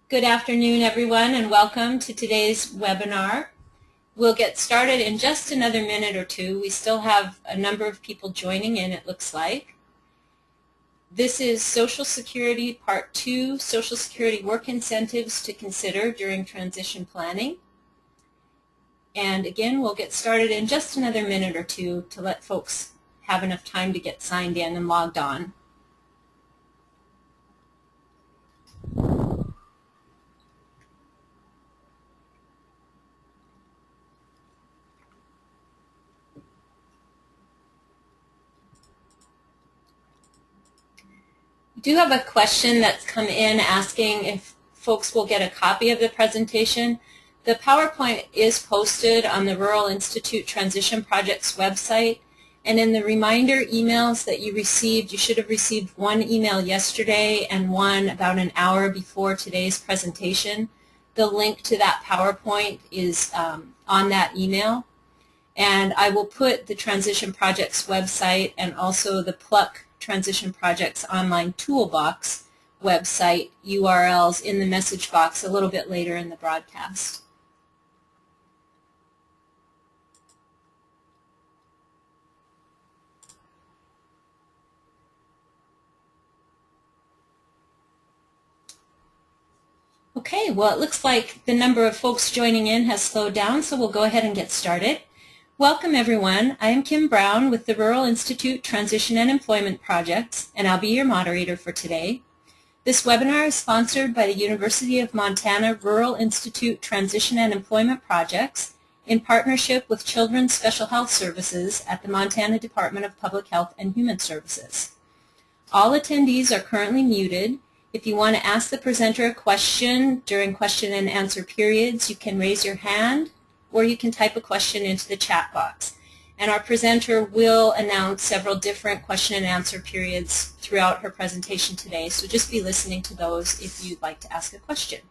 Good afternoon, everyone, and welcome to today's webinar. We'll get started in just another minute or two. We still have a number of people joining in, it looks like. This is Social Security Part 2, Social Security Work Incentives to Consider During Transition Planning. And again, we'll get started in just another minute or two to let folks have enough time to get signed in and logged on. We do have a question that's come in asking if folks will get a copy of the presentation. The PowerPoint is posted on the Rural Institute Transition Project's website, and in the reminder emails that you received, you should have received one email yesterday and one about an hour before today's presentation. The link to that PowerPoint is on that email, and I will put the Transition Project's website and also the Pluck Transition Project's online toolbox website URLs in the message box a little bit later in the broadcast. Okay, well, it looks like the number of folks joining in has slowed down, so we'll go ahead and get started. Welcome, everyone. I am Kim Brown with the Rural Institute Transition and Employment Projects, and I'll be your moderator for today. This webinar is sponsored by the University of Montana Rural Institute Transition and Employment Projects in partnership with Children's Special Health Services at the Montana Department of Public Health and Human Services. All attendees are currently muted. If you want to ask the presenter a question during question and answer periods, you can raise your hand or you can type a question into the chat box. And our presenter will announce several different question and answer periods throughout her presentation today, so just be listening to those if you'd like to ask a question.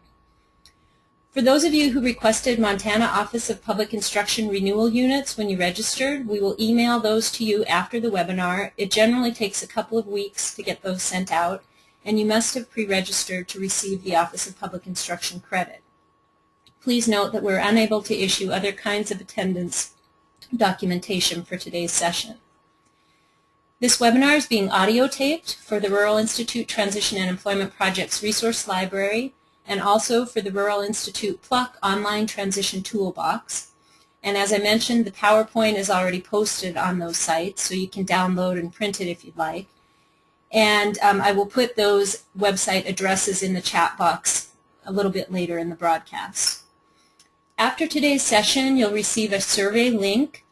For those of you who requested Montana Office of Public Instruction renewal units when you registered, we will email those to you after the webinar. It generally takes a couple of weeks to get those sent out, and you must have pre-registered to receive the Office of Public Instruction credit. Please note that we're unable to issue other kinds of attendance documentation for today's session. This webinar is being audio taped for the Rural Institute Transition and Employment Project's Resource Library and also for the Rural Institute Pluck Online Transition Toolbox. And as I mentioned, the PowerPoint is already posted on those sites, so you can download and print it if you'd like. And I will put those website addresses in the chat box a little bit later in the broadcast. After today's session, you'll receive a survey link.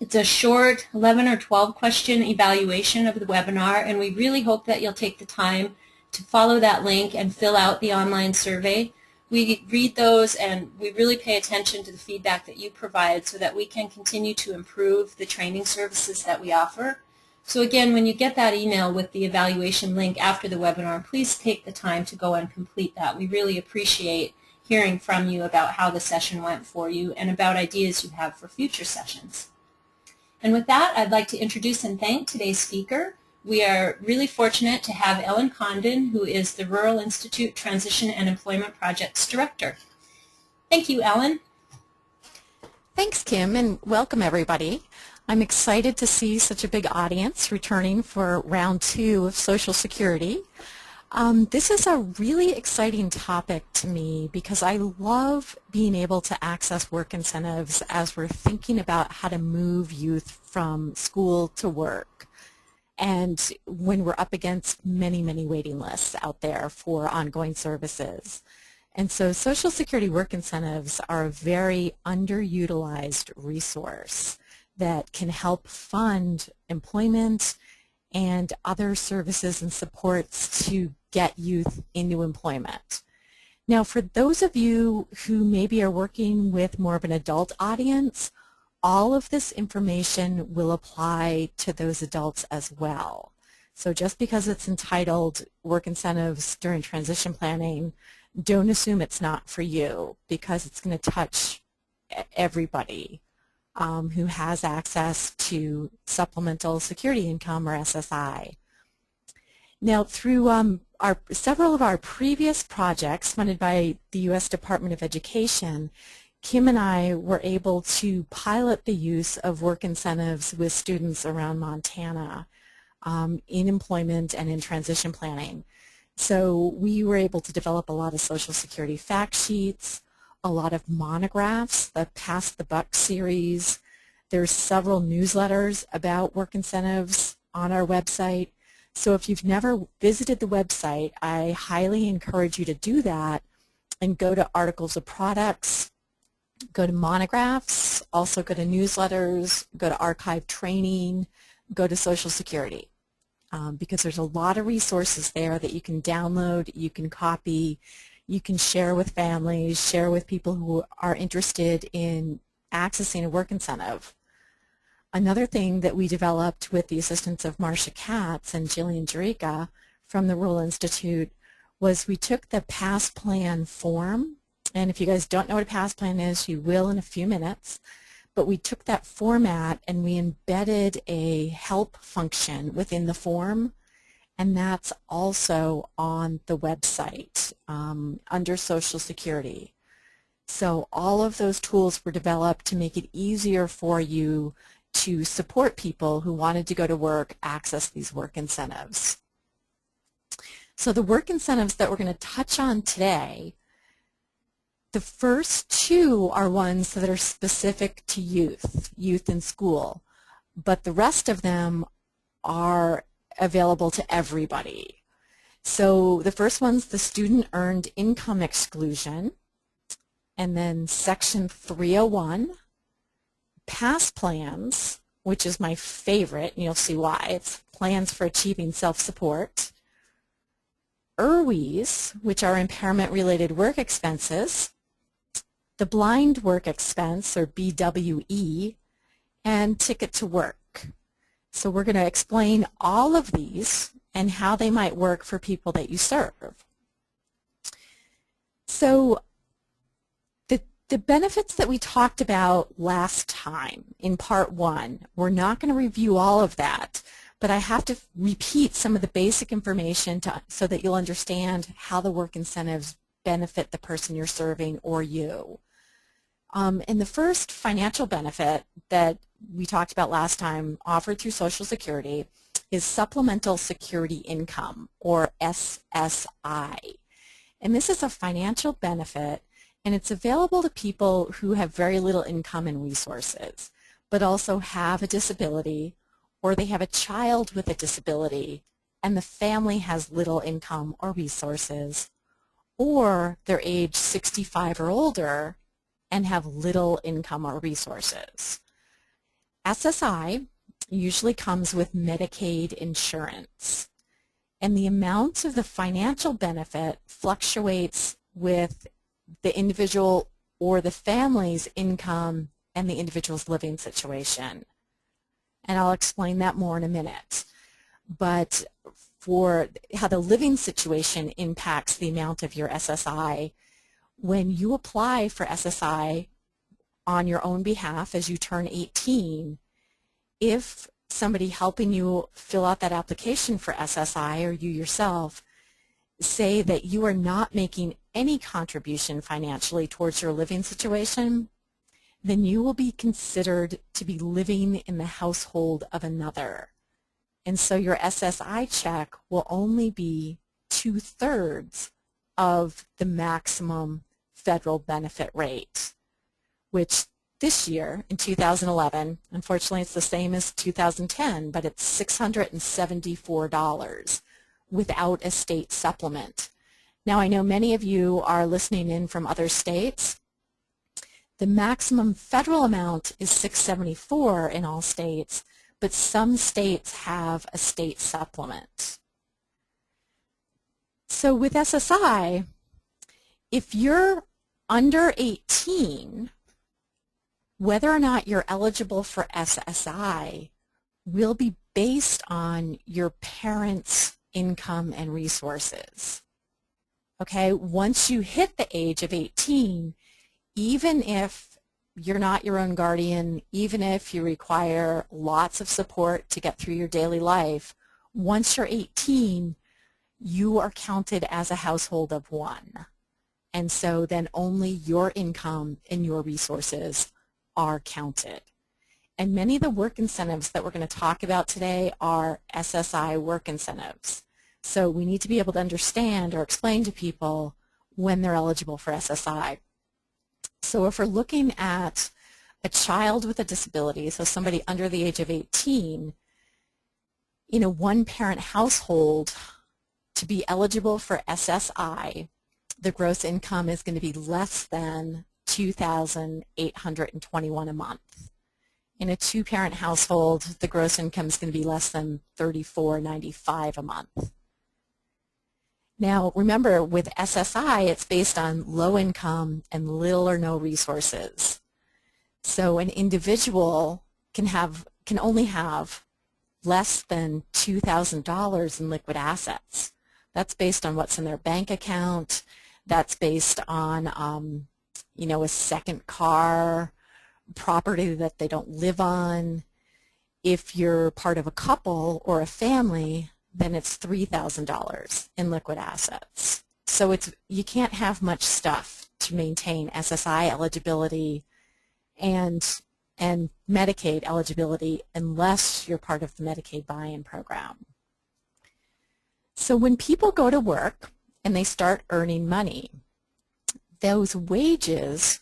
It's a short 11 or 12 question evaluation of the webinar, and we really hope that you'll take the time to follow that link and fill out the online survey. We read those and we really pay attention to the feedback that you provide so that we can continue to improve the training services that we offer. So again, when you get that email with the evaluation link after the webinar, please take the time to go and complete that. We really appreciate hearing from you about how the session went for you and about ideas you have for future sessions. And with that, I'd like to introduce and thank today's speaker. We are really fortunate to have Ellen Condon, who is the Rural Institute Transition and Employment Projects Director. Thank you, Ellen. Thanks, Kim, and welcome everybody. I'm excited to see such a big audience returning for round 2 of Social Security. This is a really exciting topic to me because I love being able to access work incentives as we're thinking about how to move youth from school to work, and when we're up against many, many waiting lists out there for ongoing services. And so Social Security work incentives are a very underutilized resource that can help fund employment and other services and supports to get youth into employment. Now, for those of you who maybe are working with more of an adult audience, all of this information will apply to those adults as well. So just because it's entitled Work Incentives During Transition Planning, don't assume it's not for you, because it's going to touch everybody who has access to supplemental security income or SSI. Now, through several of our previous projects funded by the U.S. Department of Education, Kim and I were able to pilot the use of work incentives with students around Montana in employment and in transition planning. So we were able to develop a lot of Social Security fact sheets, a lot of monographs, the Pass the Buck series. There's several newsletters about work incentives on our website. So if you've never visited the website, I highly encourage you to do that and go to articles of products, go to monographs, also go to newsletters, go to archive training, go to Social Security. Because there's a lot of resources there that you can download, you can copy, you can share with families, share with people who are interested in accessing a work incentive. Another thing that we developed with the assistance of Marcia Katz and Jillian Jerica from the Rural Institute was we took the PASS plan form, and if you guys don't know what a PASS plan is, you will in a few minutes. But we took that format and we embedded a help function within the form, and that's also on the website under Social Security. So all of those tools were developed to make it easier for you to support people who wanted to go to work, access these work incentives. So the work incentives that we're going to touch on today, the first two are ones that are specific to youth in school, but the rest of them are available to everybody. So the first one's the student earned income exclusion, and then Section 301, PASS plans, which is my favorite, and you'll see why. It's plans for achieving self-support. IRWEs, which are impairment-related work expenses, the blind work expense, or BWE, and ticket to work. So we're going to explain all of these and how they might work for people that you serve. So the benefits that we talked about last time in part one, we're not going to review all of that, but I have to repeat some of the basic information so that you'll understand how the work incentives benefit the person you're serving or you. And the first financial benefit that we talked about last time offered through Social Security is Supplemental Security Income, or SSI. And this is a financial benefit, and it's available to people who have very little income and resources, but also have a disability, or they have a child with a disability, and the family has little income or resources, or they're age 65 or older and have little income or resources. SSI usually comes with Medicaid insurance, and the amount of the financial benefit fluctuates with the individual or the family's income and the individual's living situation. And I'll explain that more in a minute. But for how the living situation impacts the amount of your SSI, when you apply for SSI on your own behalf as you turn 18, if somebody helping you fill out that application for SSI or you yourself say that you are not making any contribution financially towards your living situation, then you will be considered to be living in the household of another. And so your SSI check will only be 2/3 of the maximum federal benefit rate, which this year, in 2011, unfortunately it's the same as 2010, but it's $674 without a state supplement. Now I know many of you are listening in from other states. The maximum federal amount is $674 in all states, but some states have a state supplement. So with SSI, if you're under 18, whether or not you're eligible for SSI will be based on your parents' income and resources. Okay, once you hit the age of 18, even if you're not your own guardian, even if you require lots of support to get through your daily life, once you're 18, you are counted as a household of one. And so then only your income and your resources are counted. And many of the work incentives that we're going to talk about today are SSI work incentives. So we need to be able to understand or explain to people when they're eligible for SSI. So if we're looking at a child with a disability, so somebody under the age of 18, in a one-parent household, to be eligible for SSI, the gross income is going to be less than $2,821 a month. In a two-parent household, the gross income is going to be less than $34.95 a month. Now, remember, with SSI, it's based on low income and little or no resources. So an individual can only have less than $2,000 in liquid assets. That's based on what's in their bank account. That's based on, a second car, property that they don't live on. If you're part of a couple or a family, then it's $3,000 in liquid assets. So you can't have much stuff to maintain SSI eligibility and Medicaid eligibility unless you're part of the Medicaid buy-in program. So when people go to work and they start earning money, those wages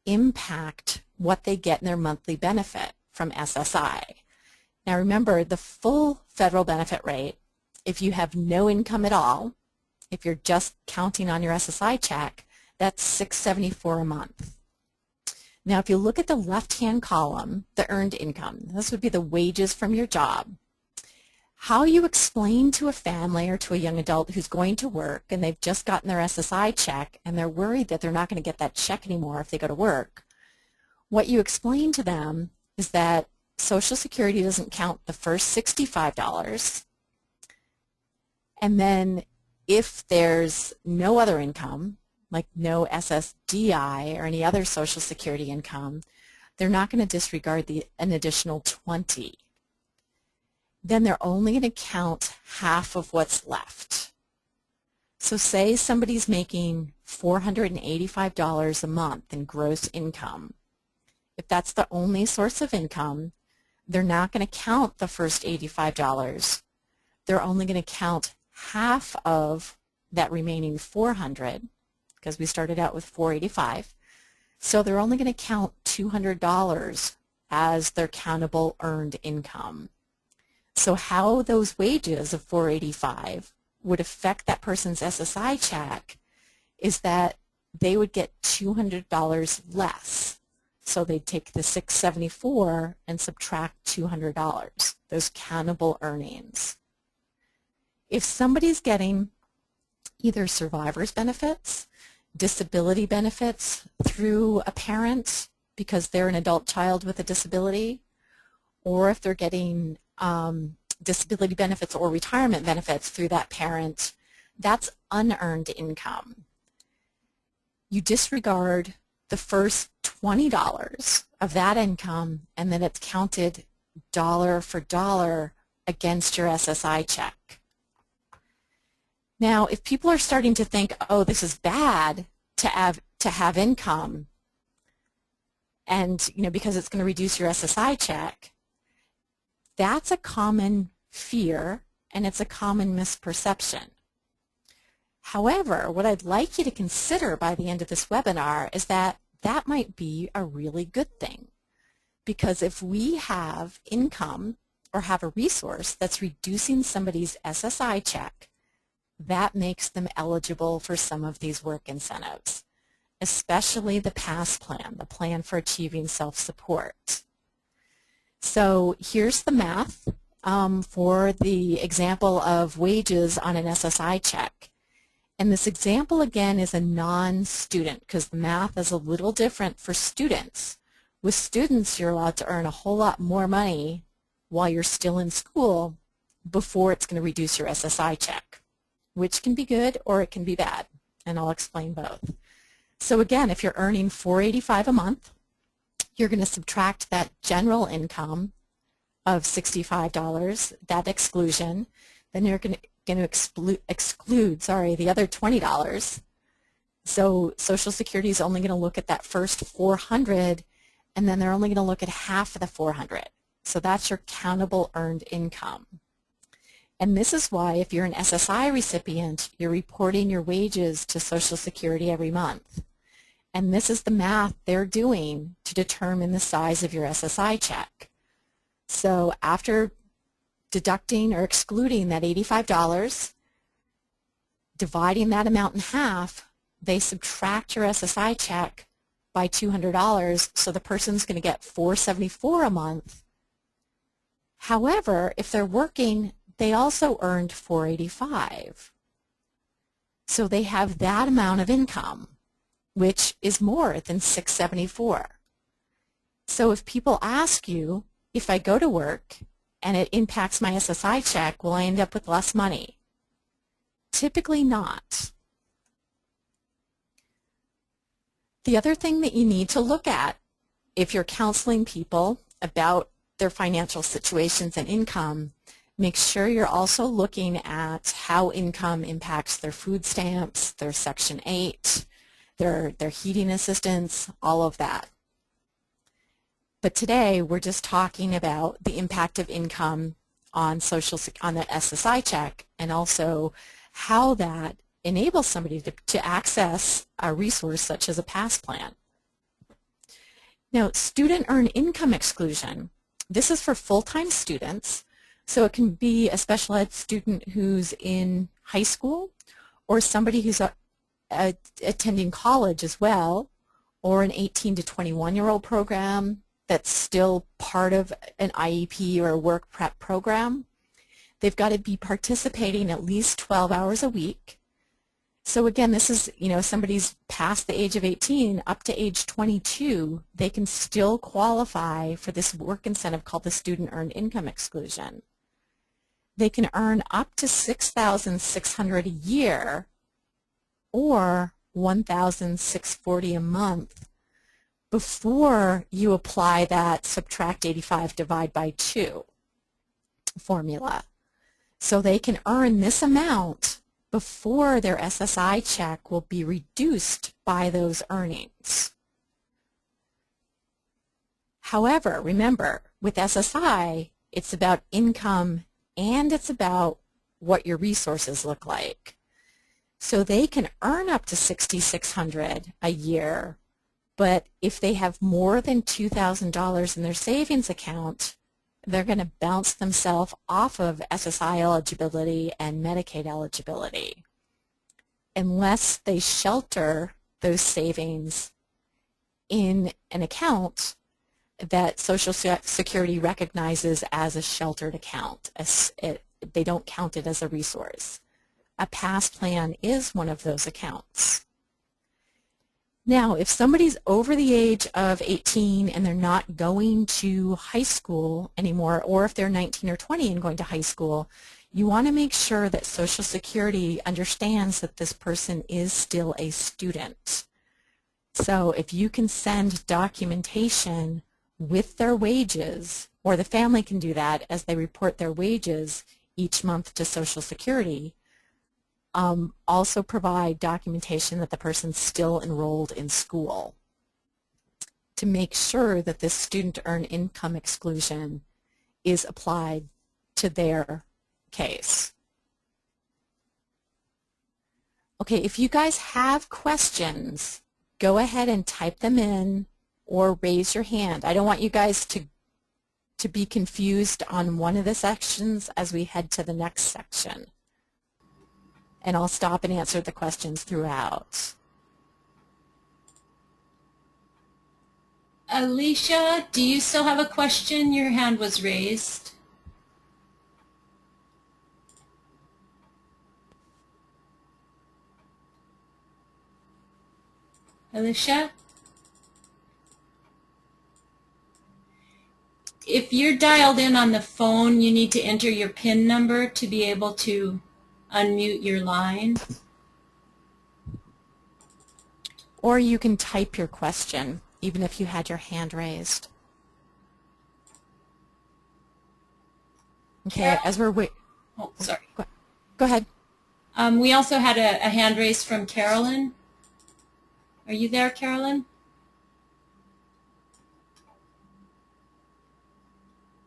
impact what they get in their monthly benefit from SSI. Now remember, the full federal benefit rate, if you have no income at all, if you're just counting on your SSI check, that's $674 a month. Now if you look at the left-hand column, the earned income, this would be the wages from your job. How you explain to a family or to a young adult who's going to work and they've just gotten their SSI check and they're worried that they're not going to get that check anymore if they go to work, what you explain to them is that Social Security doesn't count the first $65, and then if there's no other income, like no SSDI or any other Social Security income, they're not going to disregard an additional $20. Then they're only going to count half of what's left. So say somebody's making $485 a month in gross income. If that's the only source of income, they're not going to count the first $85. They're only going to count half of that remaining $400, because we started out with $485. So they're only going to count $200 as their countable earned income. So how those wages of $485 would affect that person's SSI check is that they would get $200 less. So they'd take the $674 and subtract $200, those countable earnings. If somebody's getting either survivor's benefits, disability benefits through a parent because they're an adult child with a disability, or if they're getting disability benefits or retirement benefits through that parent, that's unearned income. You disregard the first $20 of that income, and then it's counted dollar for dollar against your SSI check. Now, if people are starting to think, oh, this is bad to have income, and because it's going to reduce your SSI check, that's a common fear and it's a common misperception. However, what I'd like you to consider by the end of this webinar is that that might be a really good thing, because if we have income or have a resource that's reducing somebody's SSI check, that makes them eligible for some of these work incentives, especially the PASS plan, the Plan for Achieving Self-Support. So here's the math for the example of wages on an SSI check. And this example, again, is a non-student because the math is a little different for students. With students, you're allowed to earn a whole lot more money while you're still in school before it's going to reduce your SSI check, which can be good or it can be bad, and I'll explain both. So again, if you're earning $485 a month, you're going to subtract that general income of $65, that exclusion, then you're going going to exclude the other $20. So Social Security is only going to look at that first $400, and then they're only going to look at half of the $400. So that's your countable earned income. And this is why if you're an SSI recipient, you're reporting your wages to Social Security every month. And this is the math they're doing to determine the size of your SSI check. So after deducting or excluding that $85, dividing that amount in half, they subtract your SSI check by $200, so the person's going to get $474 a month. However, if they're working, they also earned $485. So they have that amount of income, which is more than $674. So if people ask you, if I go to work and it impacts my SSI check, will I end up with less money? Typically not. The other thing that you need to look at if you're counseling people about their financial situations and income, make sure you're also looking at how income impacts their food stamps, their Section 8, their heating assistance, all of that. But today we're just talking about the impact of income on the SSI check, and also how that enables somebody to access a resource such as a PASS plan. Now, student earned income exclusion. This is for full-time students, so it can be a special ed student who's in high school, or somebody who's attending college as well, or an 18 to 21-year-old program that's still part of an IEP or a work prep program. They've got to be participating at least 12 hours a week. So again, this is, somebody's past the age of 18 up to age 22, they can still qualify for this work incentive called the student earned income exclusion. They can earn up to $6,600 a year or $1,640 a month before you apply that subtract 85 divide by 2 formula. So they can earn this amount before their SSI check will be reduced by those earnings. However, remember, with SSI, it's about income and it's about what your resources look like. So they can earn up to $6,600 a year, but if they have more than $2,000 in their savings account, they're going to bounce themselves off of SSI eligibility and Medicaid eligibility unless they shelter those savings in an account that Social Security recognizes as a sheltered account. They don't count it as a resource. A PASS plan is one of those accounts. Now, if somebody's over the age of 18 and they're not going to high school anymore, or if they're 19 or 20 and going to high school, you want to make sure that Social Security understands that this person is still a student. So if you can send documentation with their wages, or the family can do that as they report their wages each month to Social Security, also provide documentation that the person's still enrolled in school to make sure that this student earned income exclusion is applied to their case. Okay, if you guys have questions, go ahead and type them in or raise your hand. I don't want you guys to be confused on one of the sections as we head to the next section. And I'll stop and answer the questions throughout. Alicia, do you still have a question? Your hand was raised. Alicia? If you're dialed in on the phone, you need to enter your PIN number to be able to unmute your line. Or you can type your question, even if you had your hand raised. Okay, Carol? as we're waiting. Oh, sorry. Go ahead. We also had a hand raised from Carolyn. Are you there, Carolyn?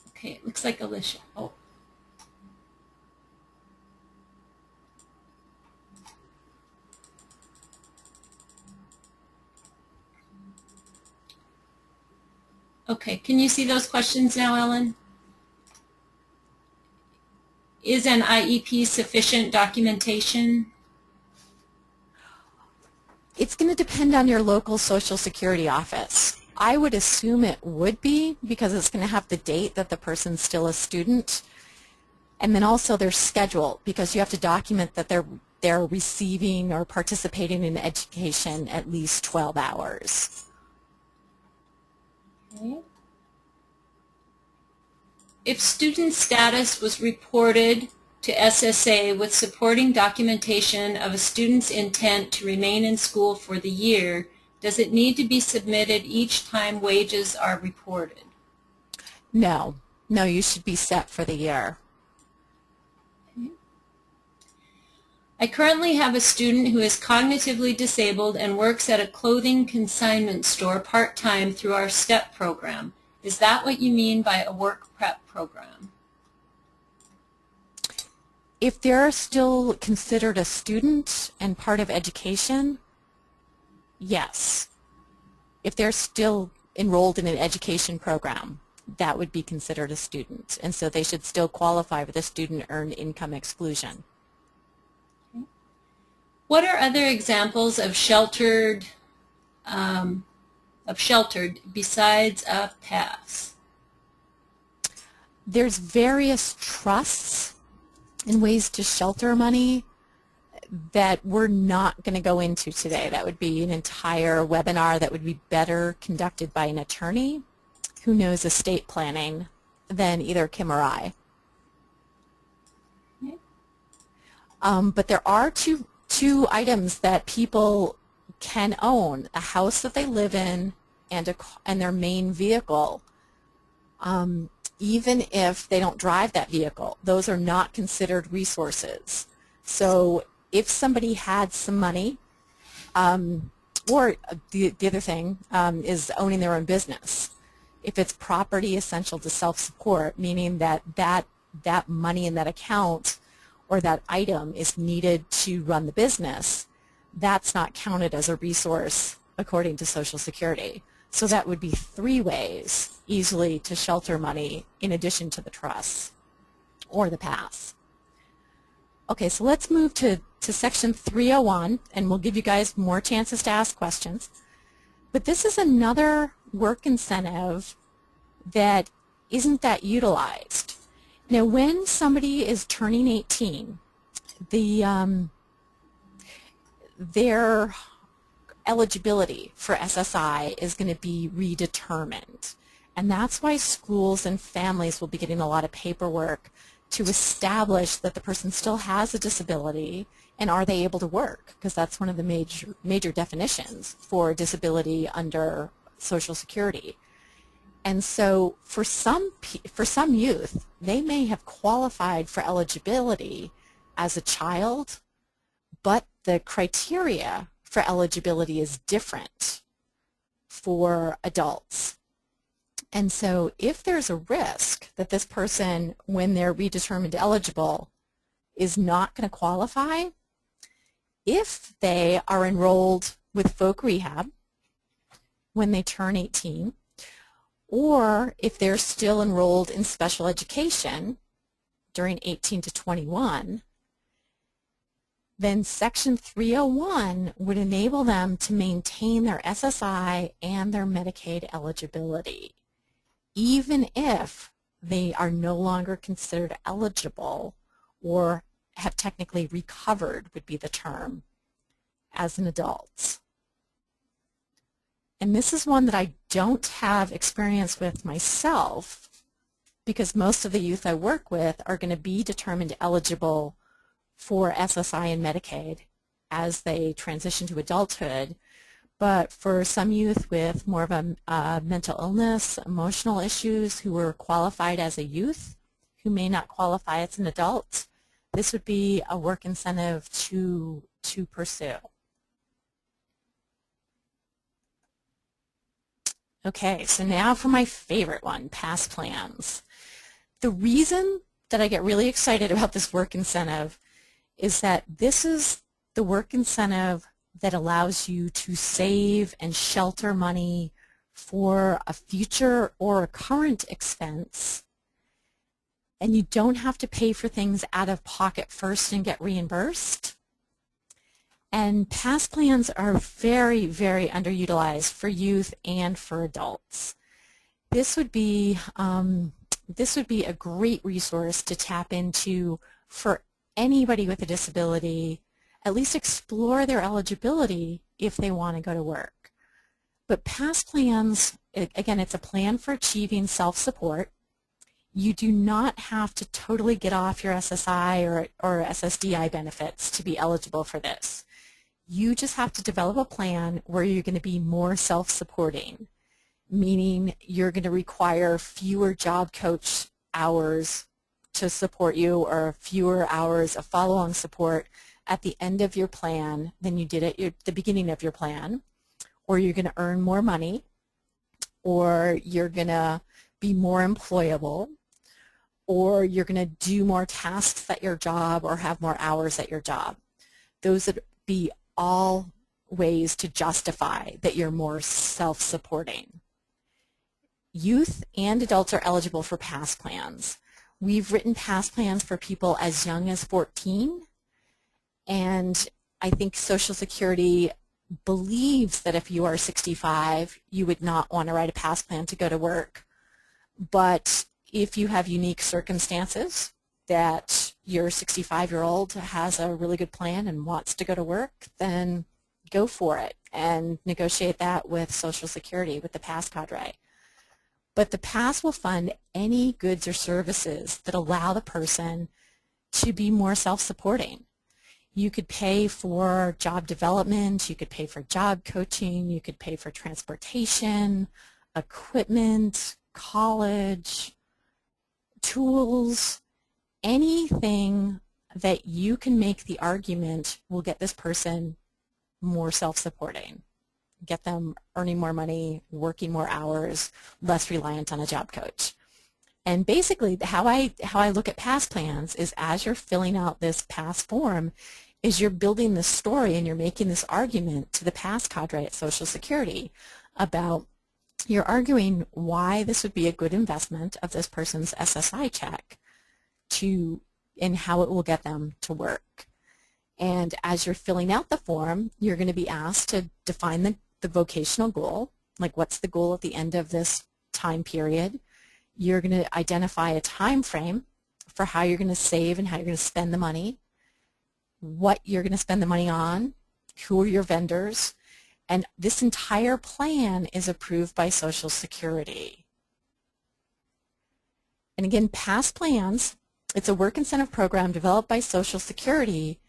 Okay, it looks like Alicia. Oh. Okay, can you see those questions now, Ellen? Is an IEP sufficient documentation? It's going to depend on your local Social Security office. I would assume it would be because it's going to have the date that the person's still a student, and then also their schedule, because you have to document that they're receiving or participating in education at least 12 hours. Okay. If student status was reported to SSA with supporting documentation of a student's intent to remain in school for the year, does it need to be submitted each time wages are reported? No. No, you should be set for the year. Okay. I currently have a student who is cognitively disabled and works at a clothing consignment store part-time through our STEP program. Is that what you mean by a work prep program? If they're still considered a student and part of education, yes. If they're still enrolled in an education program, that would be considered a student. And so they should still qualify for the student earned income exclusion. Okay. What are other examples of sheltered besides a pass? There's various trusts and ways to shelter money that we're not going to go into today. That would be an entire webinar that would be better conducted by an attorney who knows estate planning than either Kim or I. Okay. But there are two items that people can own: a house that they live in and their main vehicle. Even if they don't drive that vehicle, those are not considered resources. So if somebody had some money, or the other thing is owning their own business. If it's property essential to self-support, meaning that money in that account or that item is needed to run the business, that's not counted as a resource according to Social Security. So that would be 3 ways easily to shelter money in addition to the trust or the pass. Okay, so let's move to section 301, and we'll give you guys more chances to ask questions. But this is another work incentive that isn't that utilized. Now, when somebody is turning 18, their eligibility for SSI is going to be redetermined. And that's why schools and families will be getting a lot of paperwork to establish that the person still has a disability and are they able to work, because that's one of the major definitions for disability under Social Security. And so for some youth, they may have qualified for eligibility as a child, but the criteria for eligibility is different for adults. And so if there's a risk that this person, when they're redetermined eligible, is not going to qualify, if they are enrolled with folk rehab when they turn 18, or if they're still enrolled in special education during 18 to 21, then Section 301 would enable them to maintain their SSI and their Medicaid eligibility, even if they are no longer considered eligible or have technically recovered, would be the term, as an adult. And this is one that I don't have experience with myself, because most of the youth I work with are going to be determined eligible for SSI and Medicaid as they transition to adulthood. But for some youth with more of a mental illness, emotional issues, who were qualified as a youth, who may not qualify as an adult, this would be a work incentive to pursue. Okay, so now for my favorite one, past plans. The reason that I get really excited about this work incentive is that this is the work incentive that allows you to save and shelter money for a future or a current expense, and you don't have to pay for things out of pocket first and get reimbursed. And past plans are very, very underutilized for youth and for adults. This would be a great resource to tap into for anybody with a disability. At least explore their eligibility if they want to go to work. But past plans, again, it's a plan for achieving self-support. You do not have to totally get off your SSI or SSDI benefits to be eligible for this. You just have to develop a plan where you're going to be more self-supporting, meaning you're going to require fewer job coach hours to support you or fewer hours of follow-on support at the end of your plan than you did at the beginning of your plan, or you're going to earn more money, or you're going to be more employable, or you're going to do more tasks at your job or have more hours at your job. Those would be all ways to justify that you're more self-supporting. Youth and adults are eligible for past plans. We've written past plans for people as young as 14, and I think Social Security believes that if you are 65, you would not want to write a past plan to go to work. But if you have unique circumstances that your 65-year-old has a really good plan and wants to go to work, then go for it and negotiate that with Social Security, with the PASS cadre. But the PASS will fund any goods or services that allow the person to be more self-supporting. You could pay for job development, you could pay for job coaching, you could pay for transportation, equipment, college, tools, anything that you can make the argument will get this person more self-supporting, get them earning more money, working more hours, less reliant on a job coach. And basically how I look at past plans is, as you're filling out this past form, is you're building this story and you're making this argument to the past cadre at Social Security about, you're arguing why this would be a good investment of this person's SSI check and how it will get them to work. And as you're filling out the form, you're going to be asked to define the vocational goal, like what's the goal at the end of this time period. You're going to identify a time frame for how you're going to save and how you're going to spend the money, what you're going to spend the money on, who are your vendors, and this entire plan is approved by Social Security. And again, past plans, it's a work incentive program developed by Social Security,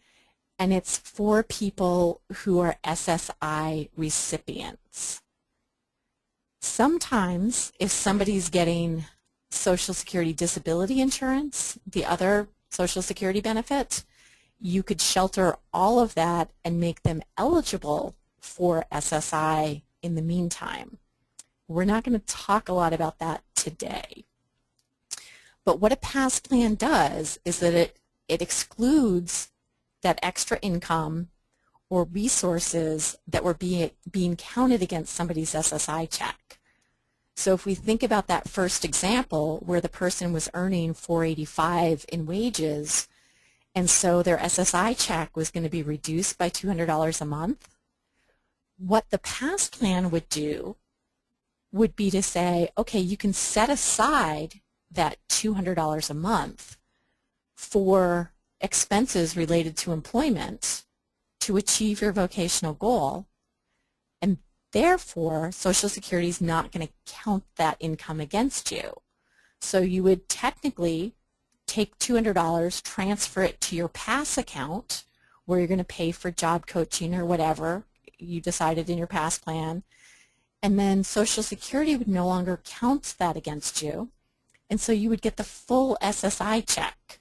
and it's for people who are SSI recipients. Sometimes if somebody's getting Social Security disability insurance, the other Social Security benefit, you could shelter all of that and make them eligible for SSI in the meantime. We're not going to talk a lot about that today. But what a past plan does is that it excludes that extra income or resources that were being counted against somebody's SSI check. So if we think about that first example where the person was earning $485 in wages, and so their SSI check was going to be reduced by $200 a month, what the past plan would do would be to say, okay, you can set aside that $200 a month for expenses related to employment to achieve your vocational goal, and therefore Social Security is not going to count that income against you. So you would technically take $200, transfer it to your PASS account where you're going to pay for job coaching or whatever you decided in your past plan, and then Social Security would no longer count that against you, and so you would get the full SSI check.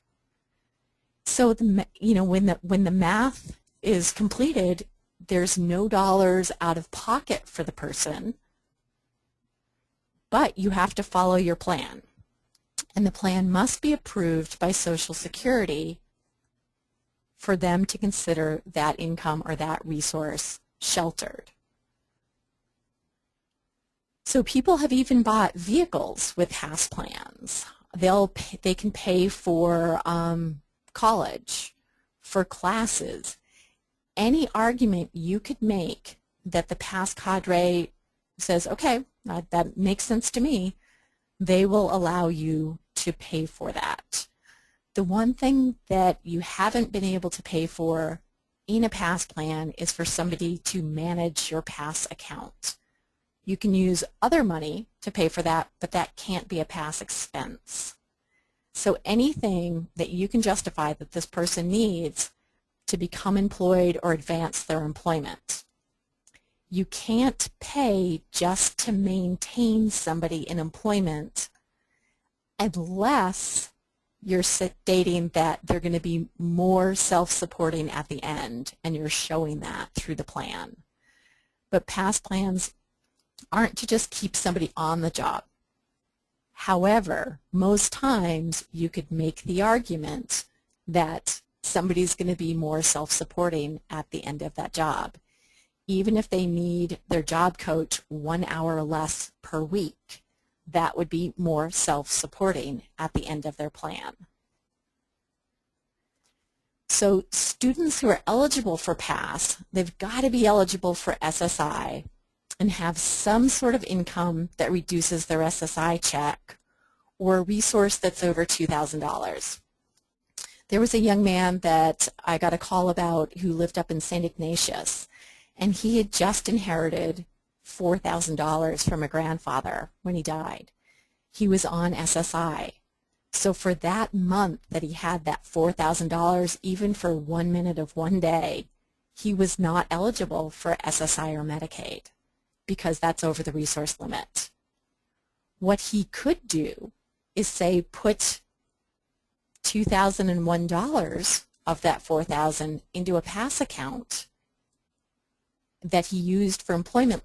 So when the math is completed, there's no dollars out of pocket for the person, but you have to follow your plan. And the plan must be approved by Social Security for them to consider that income or that resource sheltered. So people have even bought vehicles with PASS plans. They can pay for college, for classes. Any argument you could make that the PASS cadre says, okay, that makes sense to me, they will allow you to pay for that. The one thing that you haven't been able to pay for in a PASS plan is for somebody to manage your PASS account. You can use other money to pay for that, but that can't be a PASS expense. So anything that you can justify that this person needs to become employed or advance their employment. You can't pay just to maintain somebody in employment unless you're stating that they're going to be more self-supporting at the end, and you're showing that through the plan. But PASS plans aren't to just keep somebody on the job. However, most times you could make the argument that somebody's going to be more self-supporting at the end of that job, even if they need their job coach 1 hour less per week. That would be more self-supporting at the end of their plan. So students who are eligible for PASS, they've got to be eligible for SSI and have some sort of income that reduces their SSI check or a resource that's over $2,000. There was a young man that I got a call about who lived up in St. Ignatius, and he had just inherited $4,000 from a grandfather when he died. He was on SSI. So for that month that he had that $4,000, even for 1 minute of one day, he was not eligible for SSI or Medicaid because that's over the resource limit. What he could do is say put $2,001 of that $4,000 into a PASS account that he used for employment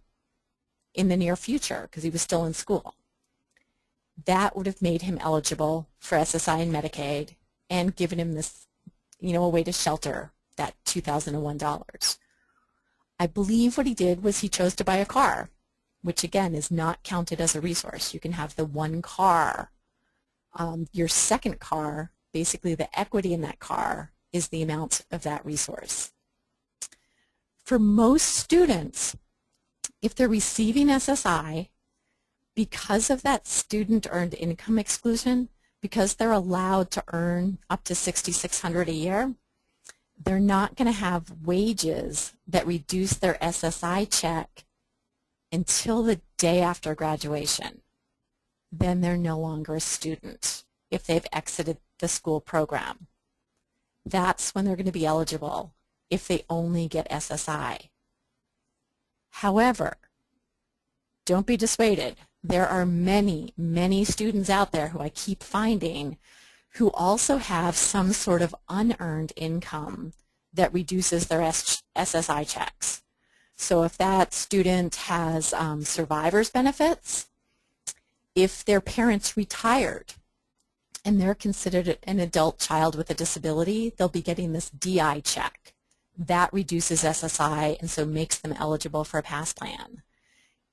in the near future because he was still in school. That would have made him eligible for SSI and Medicaid and given him this, a way to shelter that $2,001. I believe what he did was he chose to buy a car, which again is not counted as a resource. You can have the one car. Your second car, basically the equity in that car, is the amount of that resource. For most students, if they're receiving SSI, because of that student earned income exclusion, because they're allowed to earn up to $6,600 a year, they're not going to have wages that reduce their SSI check until the day after graduation. Then they're no longer a student if they've exited the school program. That's when they're going to be eligible if they only get SSI. However, don't be dissuaded. There are many, many students out there who I keep finding who also have some sort of unearned income that reduces their SSI checks. So if that student has survivor's benefits, if their parents retired and they're considered an adult child with a disability, they'll be getting this DI check. That reduces SSI and so makes them eligible for a PASS plan.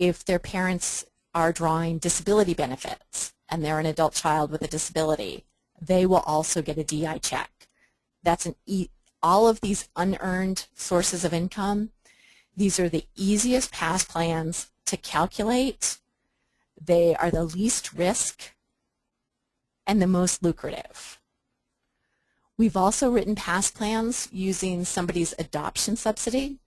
If their parents are drawing disability benefits and they're an adult child with a disability, they will also get a DI check. That's all of these unearned sources of income. These are the easiest PASS plans to calculate. They are the least risk and the most lucrative. We've also written PASS plans using somebody's adoption subsidy.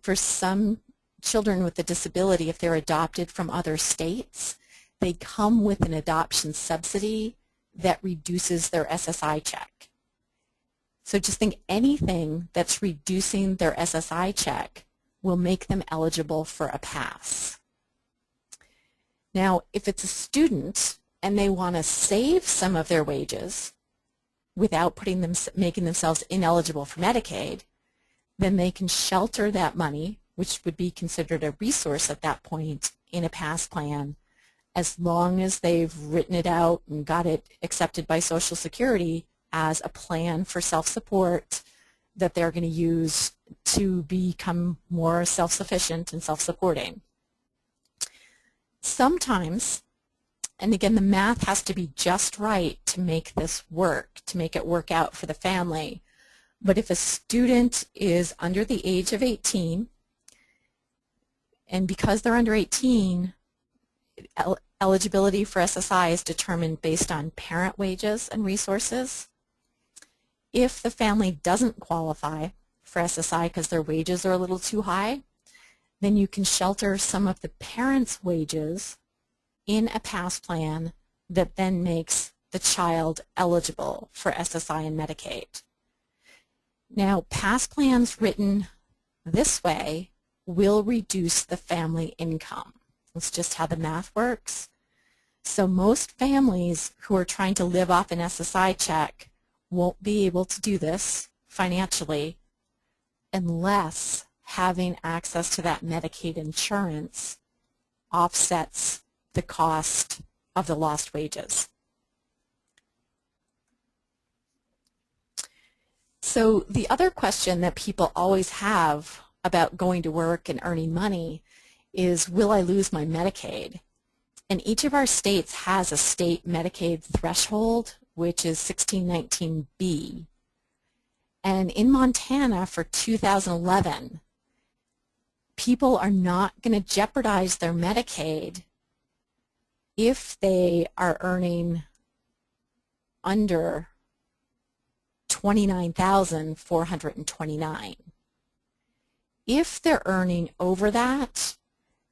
For some children with a disability, if they're adopted from other states, they come with an adoption subsidy that reduces their SSI check. So just think anything that's reducing their SSI check will make them eligible for a PASS. Now, if it's a student and they want to save some of their wages without making themselves ineligible for Medicaid, then they can shelter that money, which would be considered a resource at that point, in a PASS plan, as long as they've written it out and got it accepted by Social Security as a plan for self-support that they're going to use to become more self-sufficient and self-supporting. Sometimes, and again, the math has to be just right to make this work, to make it work out for the family. But if a student is under the age of 18, and because they're under 18, eligibility for SSI is determined based on parent wages and resources. If the family doesn't qualify for SSI because their wages are a little too high, then you can shelter some of the parents' wages in a PASS plan that then makes the child eligible for SSI and Medicaid. Now, PASS plans written this way will reduce the family income. That's just how the math works. So most families who are trying to live off an SSI check won't be able to do this financially unless having access to that Medicaid insurance offsets the cost of the lost wages. So the other question that people always have about going to work and earning money is, will I lose my Medicaid? And each of our states has a state Medicaid threshold, which is 1619B. And in Montana for 2011, people are not going to jeopardize their Medicaid if they are earning under $29,429. If they're earning over that,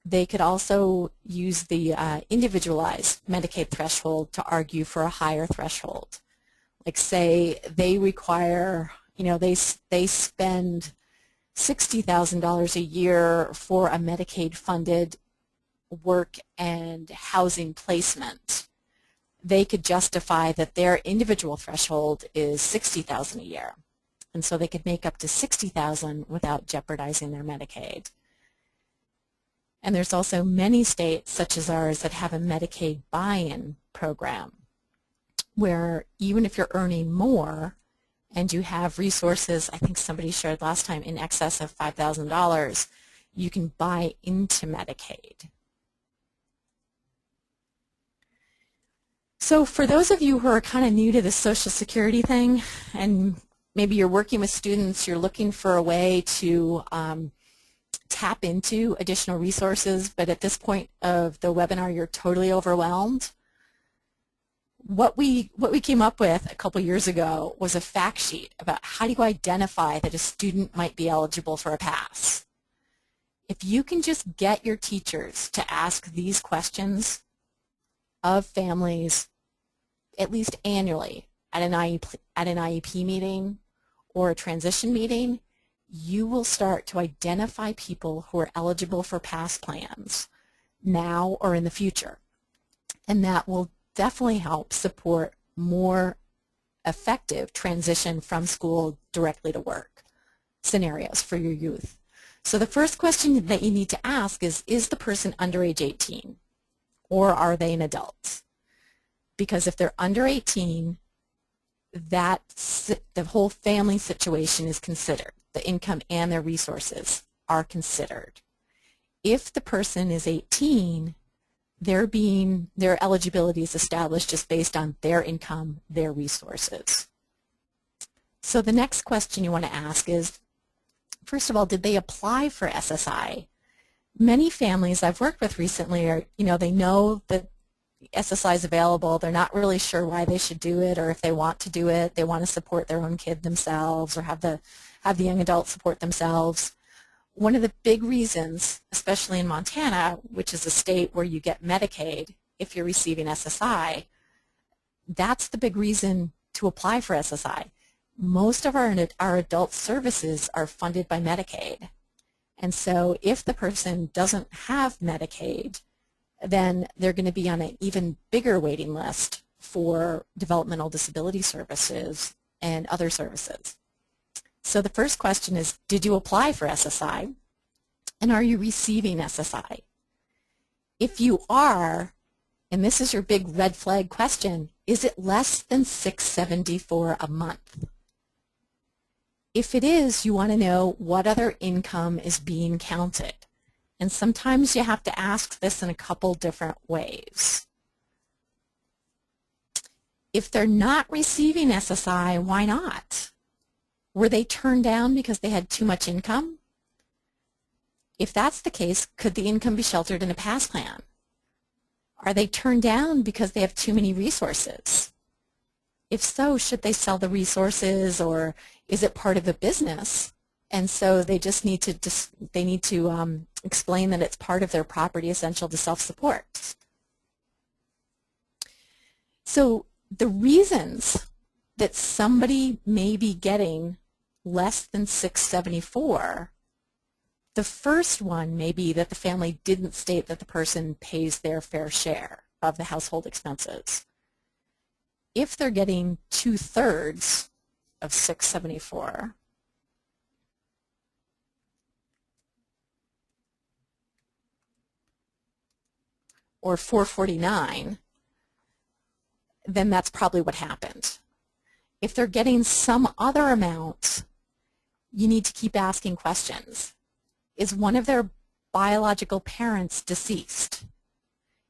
they could also use the individualized Medicaid threshold to argue for a higher threshold. Like say they require, they spend $60,000 a year for a Medicaid-funded work and housing placement. They could justify that their individual threshold is $60,000 a year. And so they could make up to $60,000 without jeopardizing their Medicaid. And there's also many states, such as ours, that have a Medicaid buy-in program where even if you're earning more and you have resources, I think somebody shared last time, in excess of $5,000, you can buy into Medicaid. So for those of you who are kind of new to the Social Security thing, and maybe you're working with students, you're looking for a way to tap into additional resources, but at this point of the webinar you're totally overwhelmed, what we came up with a couple years ago was a fact sheet about how do you identify that a student might be eligible for a PASS. If you can just get your teachers to ask these questions of families at least annually at an IEP meeting or a transition meeting, you will start to identify people who are eligible for PASS plans now or in the future. And that will definitely help support more effective transition from school directly to work scenarios for your youth. So the first question that you need to ask is the person under age 18 or are they an adult? Because if they're under 18, the whole family situation is considered. The income and their resources are considered. If the person is 18, their eligibility is established just based on their income, their resources. So the next question you want to ask is, first of all, did they apply for SSI? Many families I've worked with recently are, they know that SSI is available. They're not really sure why they should do it or if they want to do it. They want to support their own kid themselves or have the young adult support themselves. One of the big reasons, especially in Montana, which is a state where you get Medicaid if you're receiving SSI, that's the big reason to apply for SSI. Most of our adult services are funded by Medicaid. And so if the person doesn't have Medicaid, then they're going to be on an even bigger waiting list for developmental disability services and other services. So the first question is, did you apply for SSI? And are you receiving SSI? If you are, and this is your big red flag question, is it less than $674 a month? If it is, you want to know what other income is being counted. And sometimes you have to ask this in a couple different ways. If they're not receiving SSI, why not? Were they turned down because they had too much income? If that's the case, could the income be sheltered in a PASS plan? Are they turned down because they have too many resources? If so, should they sell the resources, or is it part of a business? And so they just need to explain that it's part of their property essential to self-support. So the reasons that somebody may be getting less than $674, the first one may be that the family didn't state that the person pays their fair share of the household expenses. If they're getting 2/3 of $674, or $449, then that's probably what happened. If they're getting some other amount, you need to keep asking questions. Is one of their biological parents deceased?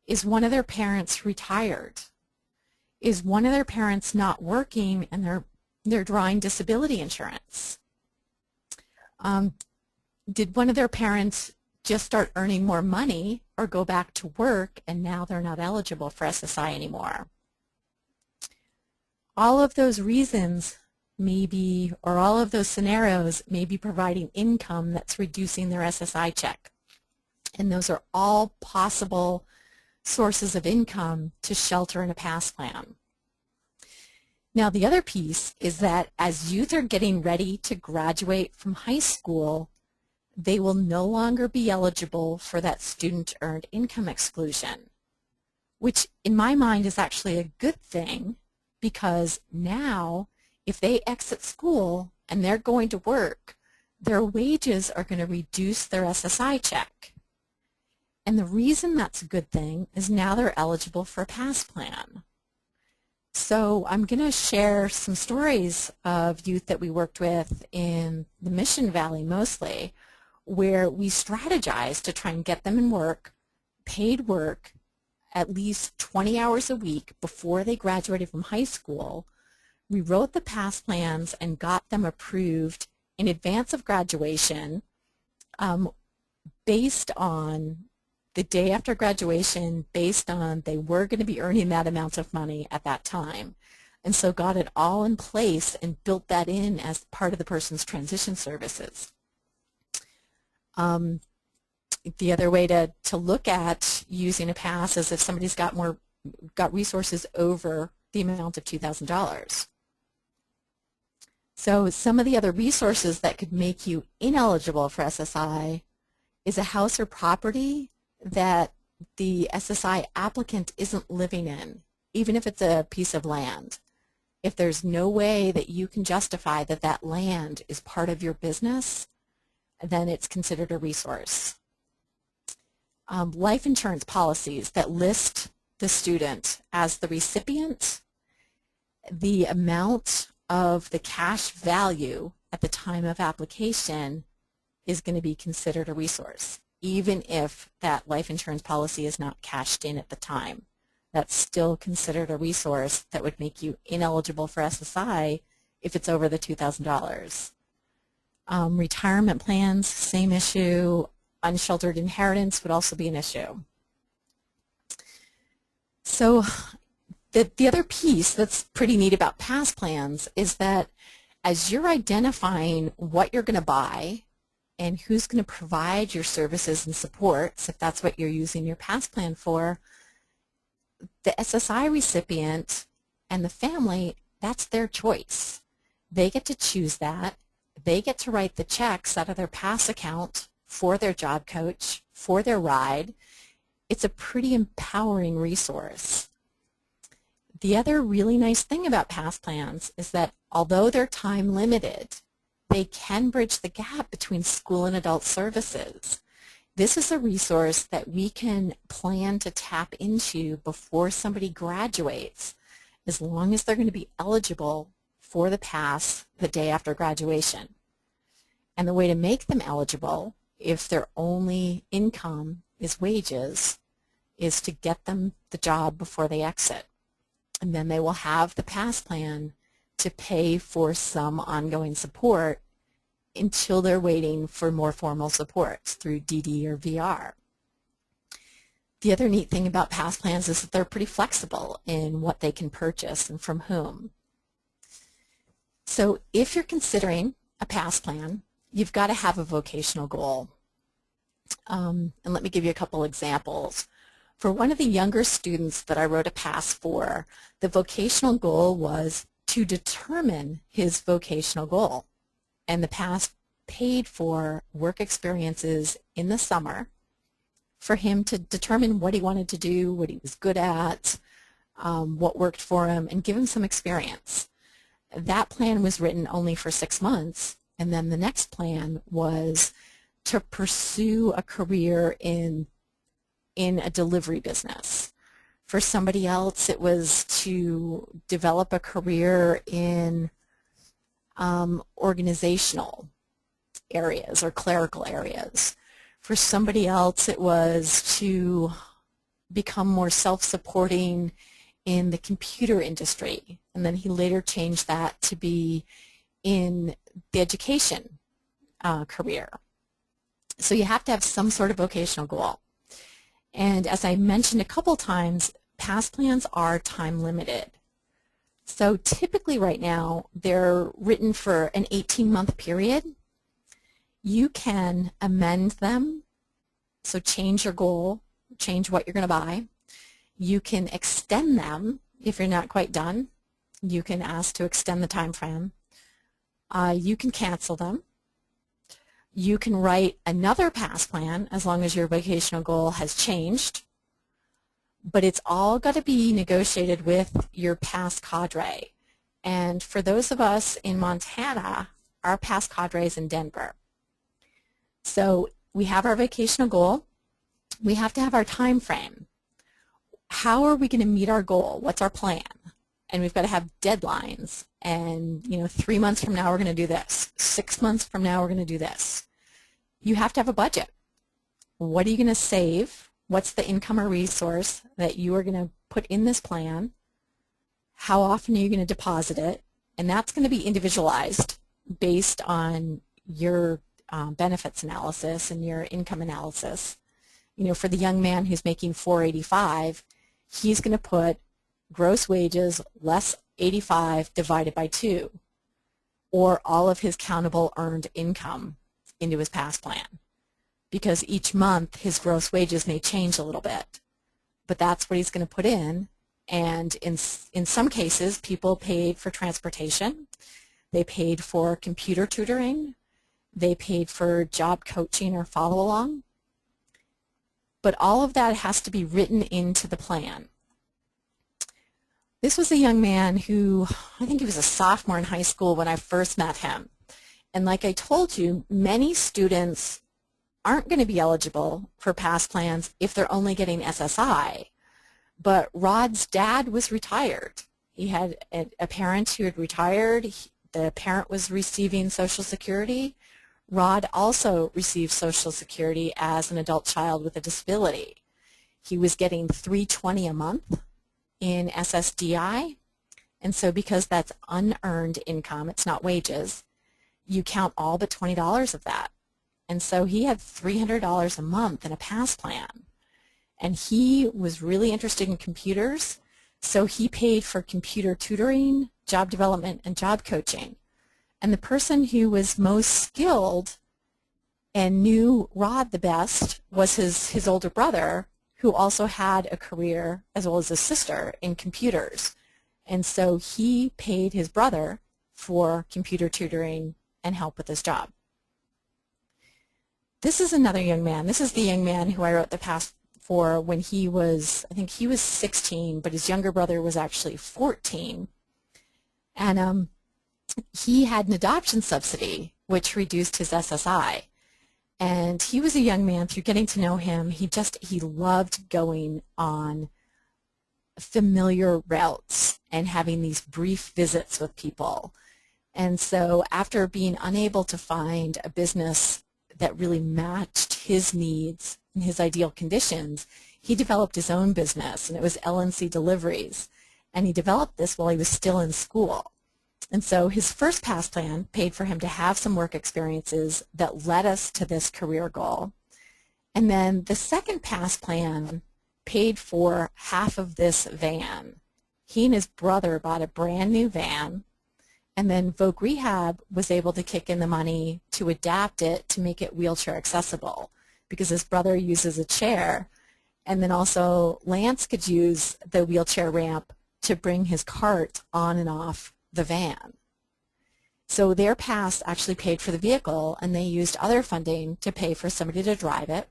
Is one of their parents retired? Is one of their parents not working and they're drawing disability insurance? Did one of their parents just start earning more money or go back to work and now they're not eligible for SSI anymore? All of those reasons maybe, or all of those scenarios may be providing income that's reducing their SSI check. And those are all possible sources of income to shelter in a PASS plan. Now the other piece is that as youth are getting ready to graduate from high school, they will no longer be eligible for that student earned income exclusion, which in my mind is actually a good thing, because now if they exit school and they're going to work, their wages are going to reduce their SSI check. And the reason that's a good thing is now they're eligible for a PASS plan. So I'm going to share some stories of youth that we worked with in the Mission Valley mostly, where we strategized to try and get them in work, paid work, at least 20 hours a week before they graduated from high school. We wrote the PASS plans and got them approved in advance of graduation based on the day after graduation, based on they were going to be earning that amount of money at that time. And so got it all in place and built that in as part of the person's transition services. The other way to look at using a PASS is if somebody's got resources over the amount of $2,000. So some of the other resources that could make you ineligible for SSI is a house or property that the SSI applicant isn't living in, even if it's a piece of land. If there's no way that you can justify that that land is part of your business, then it's considered a resource. Life insurance policies that list the student as the recipient, the amount of the cash value at the time of application is going to be considered a resource, even if that life insurance policy is not cashed in at the time. That's still considered a resource that would make you ineligible for SSI if it's over the $2,000. Retirement plans, same issue. Unsheltered inheritance would also be an issue. So the other piece that's pretty neat about PASS plans is that as you're identifying what you're going to buy and who's going to provide your services and supports, if that's what you're using your PASS plan for, the SSI recipient and the family, that's their choice. They get to choose that. They get to write the checks out of their PASS account for their job coach, for their ride. It's a pretty empowering resource. The other really nice thing about PASS plans is that although they're time limited, they can bridge the gap between school and adult services. This is a resource that we can plan to tap into before somebody graduates, as long as they're going to be eligible for the PASS the day after graduation. And the way to make them eligible, if their only income is wages, is to get them the job before they exit. And then they will have the PASS plan to pay for some ongoing support until they're waiting for more formal supports through DD or VR. The other neat thing about PASS plans is that they're pretty flexible in what they can purchase and from whom. So if you're considering a PASS plan, you've got to have a vocational goal. And let me give you a couple examples. For one of the younger students that I wrote a PASS for, the vocational goal was to determine his vocational goal. And the PASS paid for work experiences in the summer for him to determine what he wanted to do, what he was good at, what worked for him, and give him some experience. That plan was written only for 6 months, and then the next plan was to pursue a career in a delivery business. For somebody else, it was to develop a career in organizational areas or clerical areas. For somebody else, it was to become more self-supporting in the computer industry, and then he later changed that to be in the education career. So you have to have some sort of vocational goal. And as I mentioned a couple times, PASS plans are time limited. So typically right now, they're written for an 18-month period. You can amend them, so change your goal, change what you're going to buy. You can extend them if you're not quite done. You can ask to extend the time frame. You can cancel them. You can write another PASS plan as long as your vocational goal has changed, but it's all got to be negotiated with your PASS cadre. And for those of us in Montana, our PASS cadre is in Denver. So we have our vocational goal. We have to have our time frame. How are we going to meet our goal? What's our plan? And we've got to have deadlines. And 3 months from now we're going to do this. 6 months from now we're going to do this. You have to have a budget. What are you going to save? What's the income or resource that you are going to put in this plan? How often are you going to deposit it? And that's going to be individualized based on your benefits analysis and your income analysis. For the young man who's making $485, he's going to put gross wages less 85 divided by 2, or all of his countable earned income into his PASS plan, because each month his gross wages may change a little bit, but that's what he's going to put in. And in some cases, people paid for transportation, they paid for computer tutoring, they paid for job coaching or follow-along, but all of that has to be written into the plan. This was a young man who, I think he was a sophomore in high school when I first met him. And like I told you, many students aren't going to be eligible for PASS plans if they're only getting SSI. But Rod's dad was retired. He had a parent who had retired. The parent was receiving Social Security. Rod also received Social Security as an adult child with a disability. He was getting $320 a month in SSDI, and so because that's unearned income, it's not wages, you count all but $20 of that. And so he had $300 a month in a PASS plan. And he was really interested in computers, so he paid for computer tutoring, job development, and job coaching. And the person who was most skilled and knew Rod the best was his older brother, who also had a career, as well as his sister, in computers. And so he paid his brother for computer tutoring and help with his job. This is another young man. This is the young man who I wrote the PASS for when he was, I think he was 16, but his younger brother was actually 14. And he had an adoption subsidy, which reduced his SSI. And he was a young man. Through getting to know him, he loved going on familiar routes and having these brief visits with people. And so after being unable to find a business that really matched his needs and his ideal conditions, he developed his own business, and it was LNC Deliveries. And he developed this while he was still in school. And so his first PASS plan paid for him to have some work experiences that led us to this career goal. And then the second PASS plan paid for half of this van. He and his brother bought a brand new van, and then Voc Rehab was able to kick in the money to adapt it to make it wheelchair accessible, because his brother uses a chair, and then also Lance could use the wheelchair ramp to bring his cart on and off the van. So their PASS actually paid for the vehicle, and they used other funding to pay for somebody to drive it.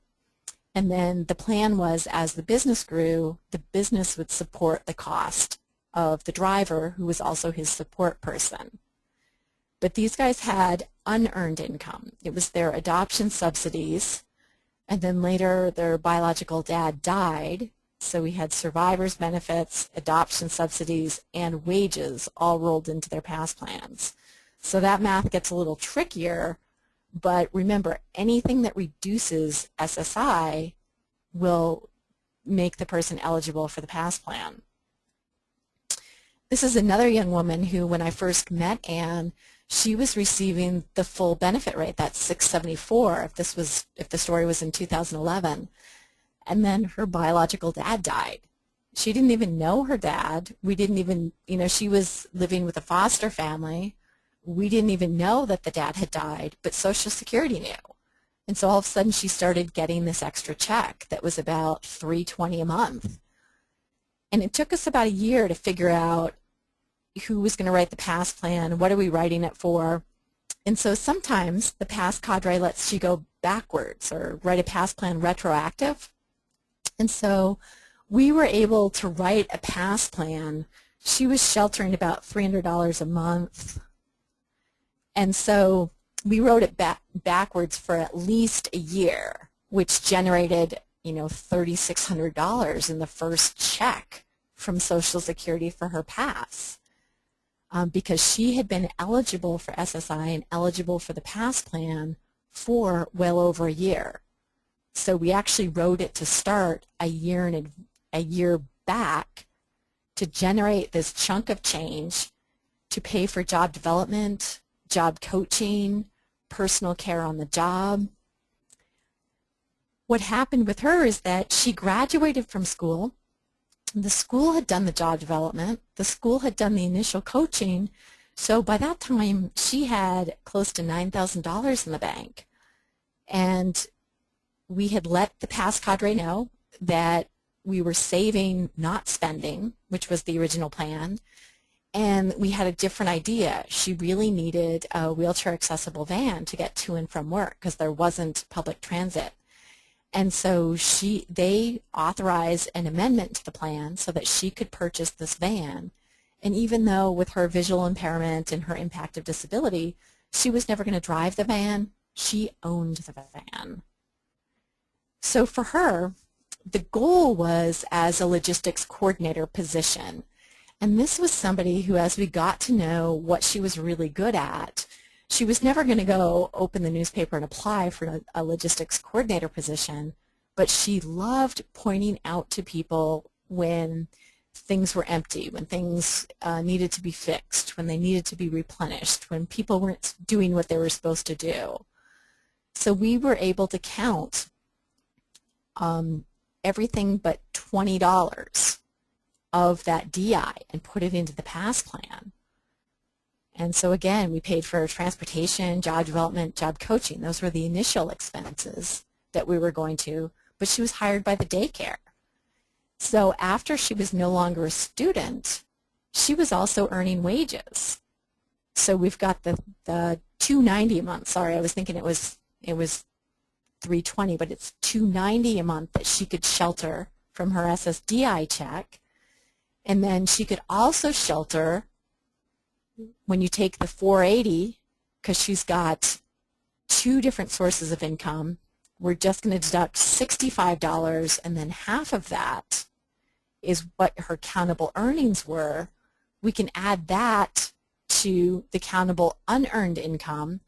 And then the plan was, as the business grew, the business would support the cost of the driver, who was also his support person. But these guys had unearned income. It was their adoption subsidies, and then later their biological dad died, so we had survivor's benefits, adoption subsidies, and wages all rolled into their PASS plans. So that math gets a little trickier, but remember, anything that reduces SSI will make the person eligible for the PASS plan. This is another young woman who, when I first met Anne, she was receiving the full benefit rate. That's $674 if the story was in 2011. And then her biological dad died. She didn't even know her dad. We didn't even, she was living with a foster family. We didn't even know that the dad had died, but Social Security knew. And so all of a sudden she started getting this extra check that was about $320 a month. And it took us about a year to figure out who was going to write the PASS plan, what are we writing it for. And so sometimes the PASS cadre lets you go backwards or write a PASS plan retroactive. And so we were able to write a PASS plan. She was sheltering about $300 a month. And so we wrote it backwards for at least a year, which generated, $3,600 in the first check from Social Security for her PASS, because she had been eligible for SSI and eligible for the PASS plan for well over a year. So we actually wrote it to start a year back to generate this chunk of change to pay for job development, job coaching, personal care on the job. What happened with her is that she graduated from school. The school had done the job development. The school had done the initial coaching. So by that time, she had close to $9,000 in the bank. And we had let the PASS cadre know that we were saving, not spending, which was the original plan. And we had a different idea. She really needed a wheelchair accessible van to get to and from work because there wasn't public transit. And so they authorized an amendment to the plan so that she could purchase this van. And even though with her visual impairment and her impact of disability, she was never going to drive the van, she owned the van. So for her, the goal was as a logistics coordinator position. And this was somebody who, as we got to know what she was really good at, she was never going to go open the newspaper and apply for a logistics coordinator position, but she loved pointing out to people when things were empty, when things needed to be fixed, when they needed to be replenished, when people weren't doing what they were supposed to do. So we were able to count everything but $20 of that DI and put it into the PASS plan. And so again, we paid for transportation, job development, job coaching. Those were the initial expenses that we were going to, but she was hired by the daycare. So after she was no longer a student, she was also earning wages. So we've got the $290 a month. Sorry, I was thinking it was $320, but it's $290 a month that she could shelter from her SSDI check. And then she could also shelter when you take the $480, because she's got two different sources of income. We're just going to deduct $65, and then half of that is what her countable earnings were. We can add that to the countable unearned income.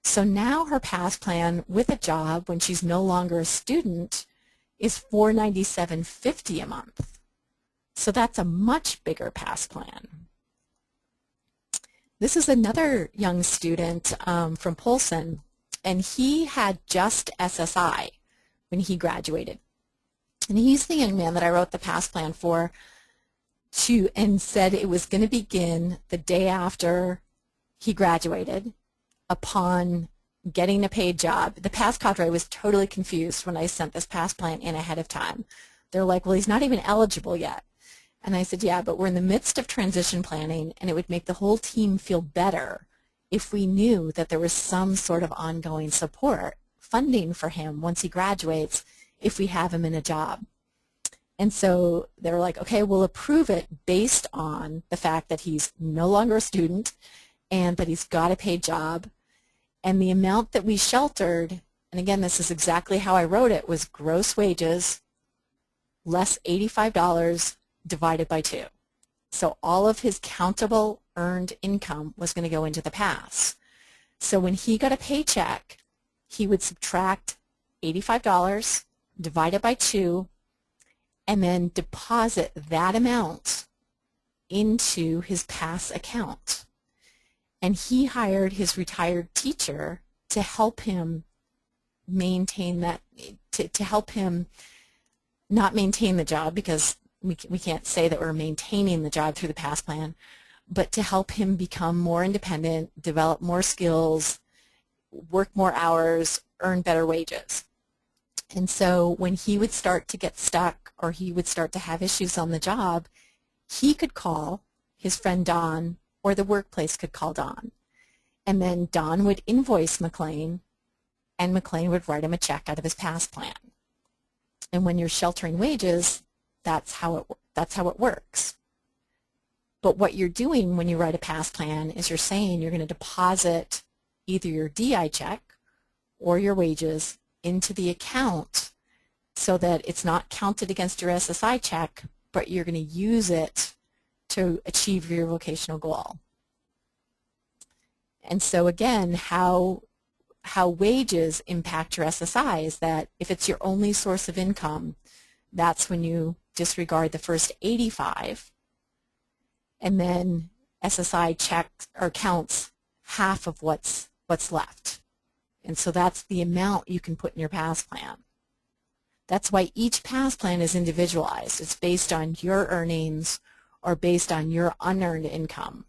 So now her PASS plan with a job when she's no longer a student is $497.50 a month. So that's a much bigger PASS plan. This is another young student from Polson, and he had just SSI when he graduated. And he's the young man that I wrote the PASS plan for and said it was going to begin the day after he graduated upon getting a paid job. The PASS cadre was totally confused when I sent this PASS plan in ahead of time. They're like, well, he's not even eligible yet. And I said, yeah, but we're in the midst of transition planning, and it would make the whole team feel better if we knew that there was some sort of ongoing support, funding for him once he graduates if we have him in a job. And so they were like, okay, we'll approve it based on the fact that he's no longer a student and that he's got a paid job. And the amount that we sheltered, and again, this is exactly how I wrote it, was gross wages less $85 divided by 2. So all of his countable earned income was going to go into the PASS. So when he got a paycheck, he would subtract $85 divided by 2 and then deposit that amount into his PASS account. And he hired his retired teacher to help him maintain that, to help him not maintain the job, because we can't say that we're maintaining the job through the PASS plan, but to help him become more independent, develop more skills, work more hours, earn better wages. And so when he would start to get stuck or he would start to have issues on the job, he could call his friend Don, or the workplace could call Don. And then Don would invoice McLean, and McLean would write him a check out of his PASS plan. And when you're sheltering wages, that's how it works. But what you're doing when you write a PASS plan is you're saying you're going to deposit either your DI check or your wages into the account so that it's not counted against your SSI check, but you're going to use it to achieve your vocational goal. And so again, how wages impact your SSI is that if it's your only source of income, that's when you disregard the first 85, and then SSI checks or counts half of what's left. And so that's the amount you can put in your PASS plan. That's why each PASS plan is individualized. It's based on your earnings or based on your unearned income.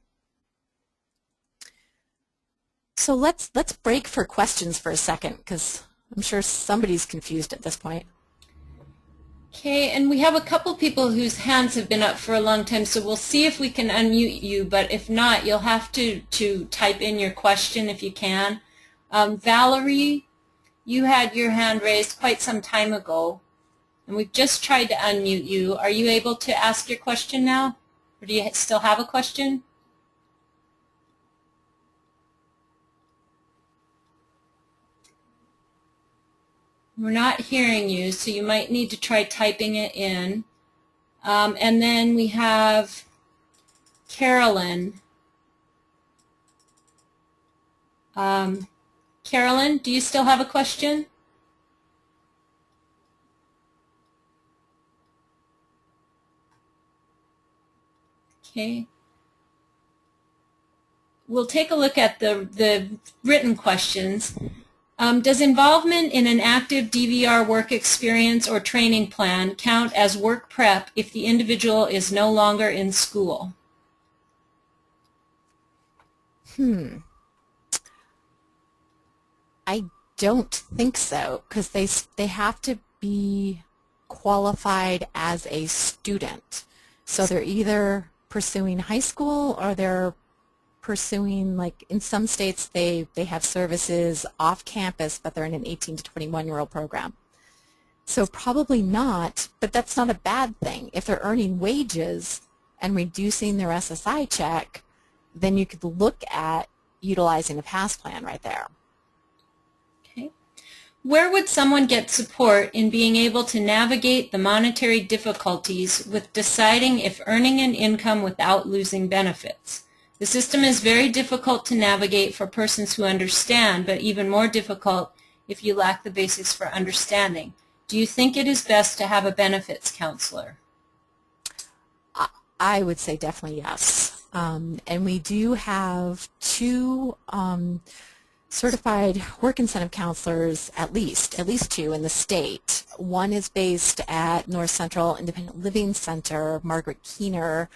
So let's break for questions for a second, because I'm sure somebody's confused at this point. Okay, and we have a couple people whose hands have been up for a long time, so we'll see if we can unmute you, but if not, you'll have to type in your question if you can. Valerie, you had your hand raised quite some time ago, and we've just tried to unmute you. Are you able to ask your question now, or do you still have a question? We're not hearing you, so you might need to try typing it in. And then we have Carolyn. Carolyn, do you still have a question? Okay. We'll take a look at the written questions. Does involvement in an active DVR work experience or training plan count as work prep if the individual is no longer in school? I don't think so, because they have to be qualified as a student. So they're either pursuing high school or they're pursuing, like in some states they have services off campus, but they're in an 18 to 21-year-old program. So probably not, but that's not a bad thing. If they're earning wages and reducing their SSI check, then you could look at utilizing a PASS plan right there. Okay. Where would someone get support in being able to navigate the monetary difficulties with deciding if earning an income without losing benefits? The system is very difficult to navigate for persons who understand, but even more difficult if you lack the basics for understanding. Do you think it is best to have a benefits counselor? I would say definitely yes. And we do have two certified work incentive counselors, at least two in the state. One is based at North Central Independent Living Center, Margaret Keener,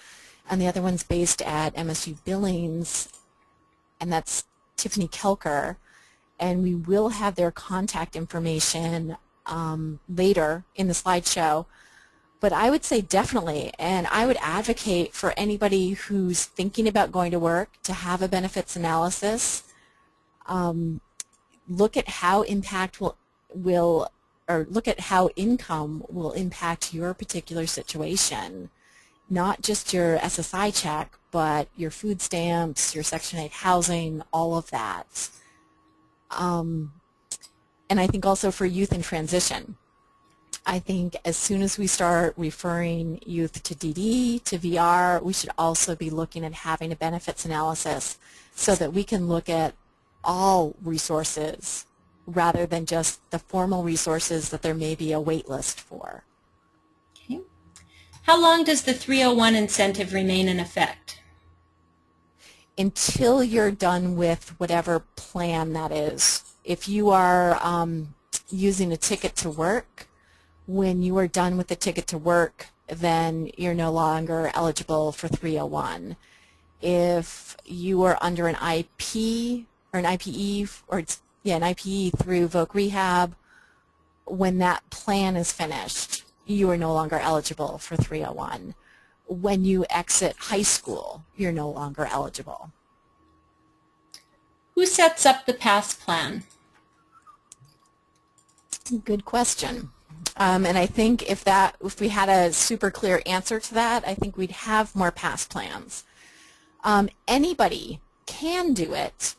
and the other one's based at MSU Billings, and that's Tiffany Kelker. And we will have their contact information later in the slideshow. But I would say definitely, and I would advocate for anybody who's thinking about going to work to have a benefits analysis. Look at how look at how income will impact your particular situation. Not just your SSI check, but your food stamps, your Section 8 housing, all of that. And I think also for youth in transition. I think as soon as we start referring youth to DD, to VR, we should also be looking at having a benefits analysis so that we can look at all resources rather than just the formal resources that there may be a wait list for. Okay. How long does the 301 incentive remain in effect? Until you're done with whatever plan that is. If you are using a ticket to work, when you are done with the ticket to work, then you're no longer eligible for 301. If you are under an IP or an IPE, an IPE through Voc Rehab, when that plan is finished, you are no longer eligible for 301. When you exit high school, you're no longer eligible. Who sets up the PASS plan? Good question. And I think if we had a super clear answer to that, I think we'd have more PASS plans. Anybody can do it.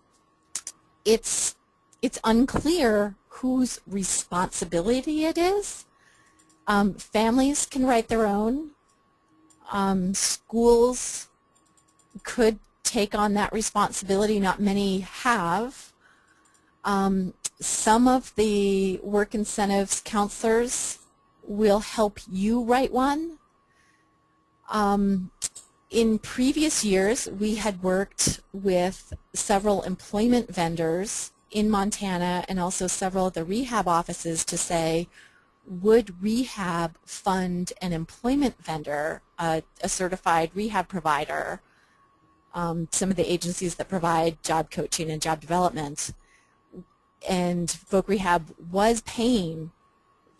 It's unclear whose responsibility it is. Families can write their own. Schools could take on that responsibility. Not many have. Some of the work incentives counselors will help you write one. In previous years, we had worked with several employment vendors in Montana and also several of the rehab offices to say, would rehab fund an employment vendor, a certified rehab provider, some of the agencies that provide job coaching and job development? And Voc Rehab was paying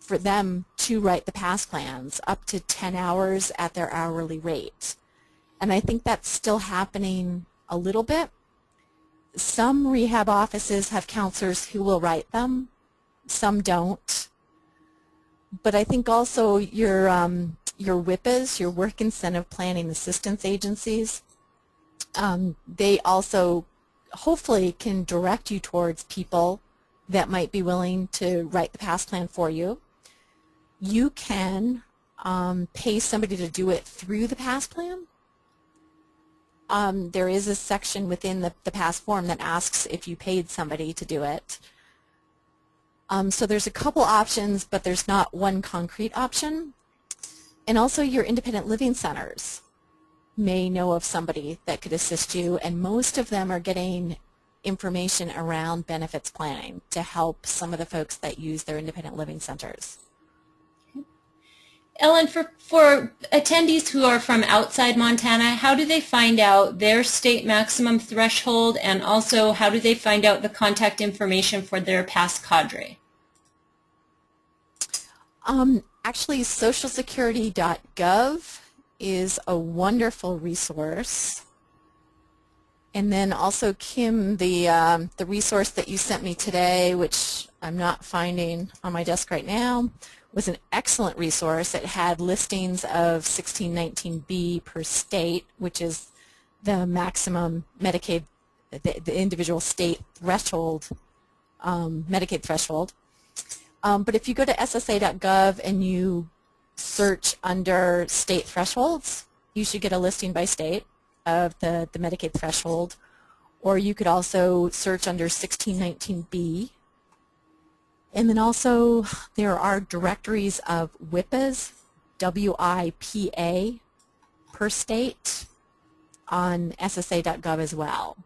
for them to write the PASS plans up to 10 hours at their hourly rate. And I think that's still happening a little bit. Some rehab offices have counselors who will write them. Some don't. But I think also your WIPAs, your Work Incentive Planning Assistance Agencies, they also hopefully can direct you towards people that might be willing to write the PASS plan for you. You can pay somebody to do it through the PASS plan. There is a section within the PASS form that asks if you paid somebody to do it. So there's a couple options, but there's not one concrete option. And also your independent living centers may know of somebody that could assist you, and most of them are getting information around benefits planning to help some of the folks that use their independent living centers. Ellen, for attendees who are from outside Montana, how do they find out their state maximum threshold, and also how do they find out the contact information for their PASS cadre? Actually, socialsecurity.gov is a wonderful resource. And then also, Kim, the resource that you sent me today, which I'm not finding on my desk right now, was an excellent resource. It had listings of 1619B per state, which is the maximum Medicaid, the individual state threshold, Medicaid threshold. But if you go to SSA.gov and you search under state thresholds, you should get a listing by state of the Medicaid threshold. Or you could also search under 1619B. And then also there are directories of WIPAs, W-I-P-A, per state on SSA.gov as well.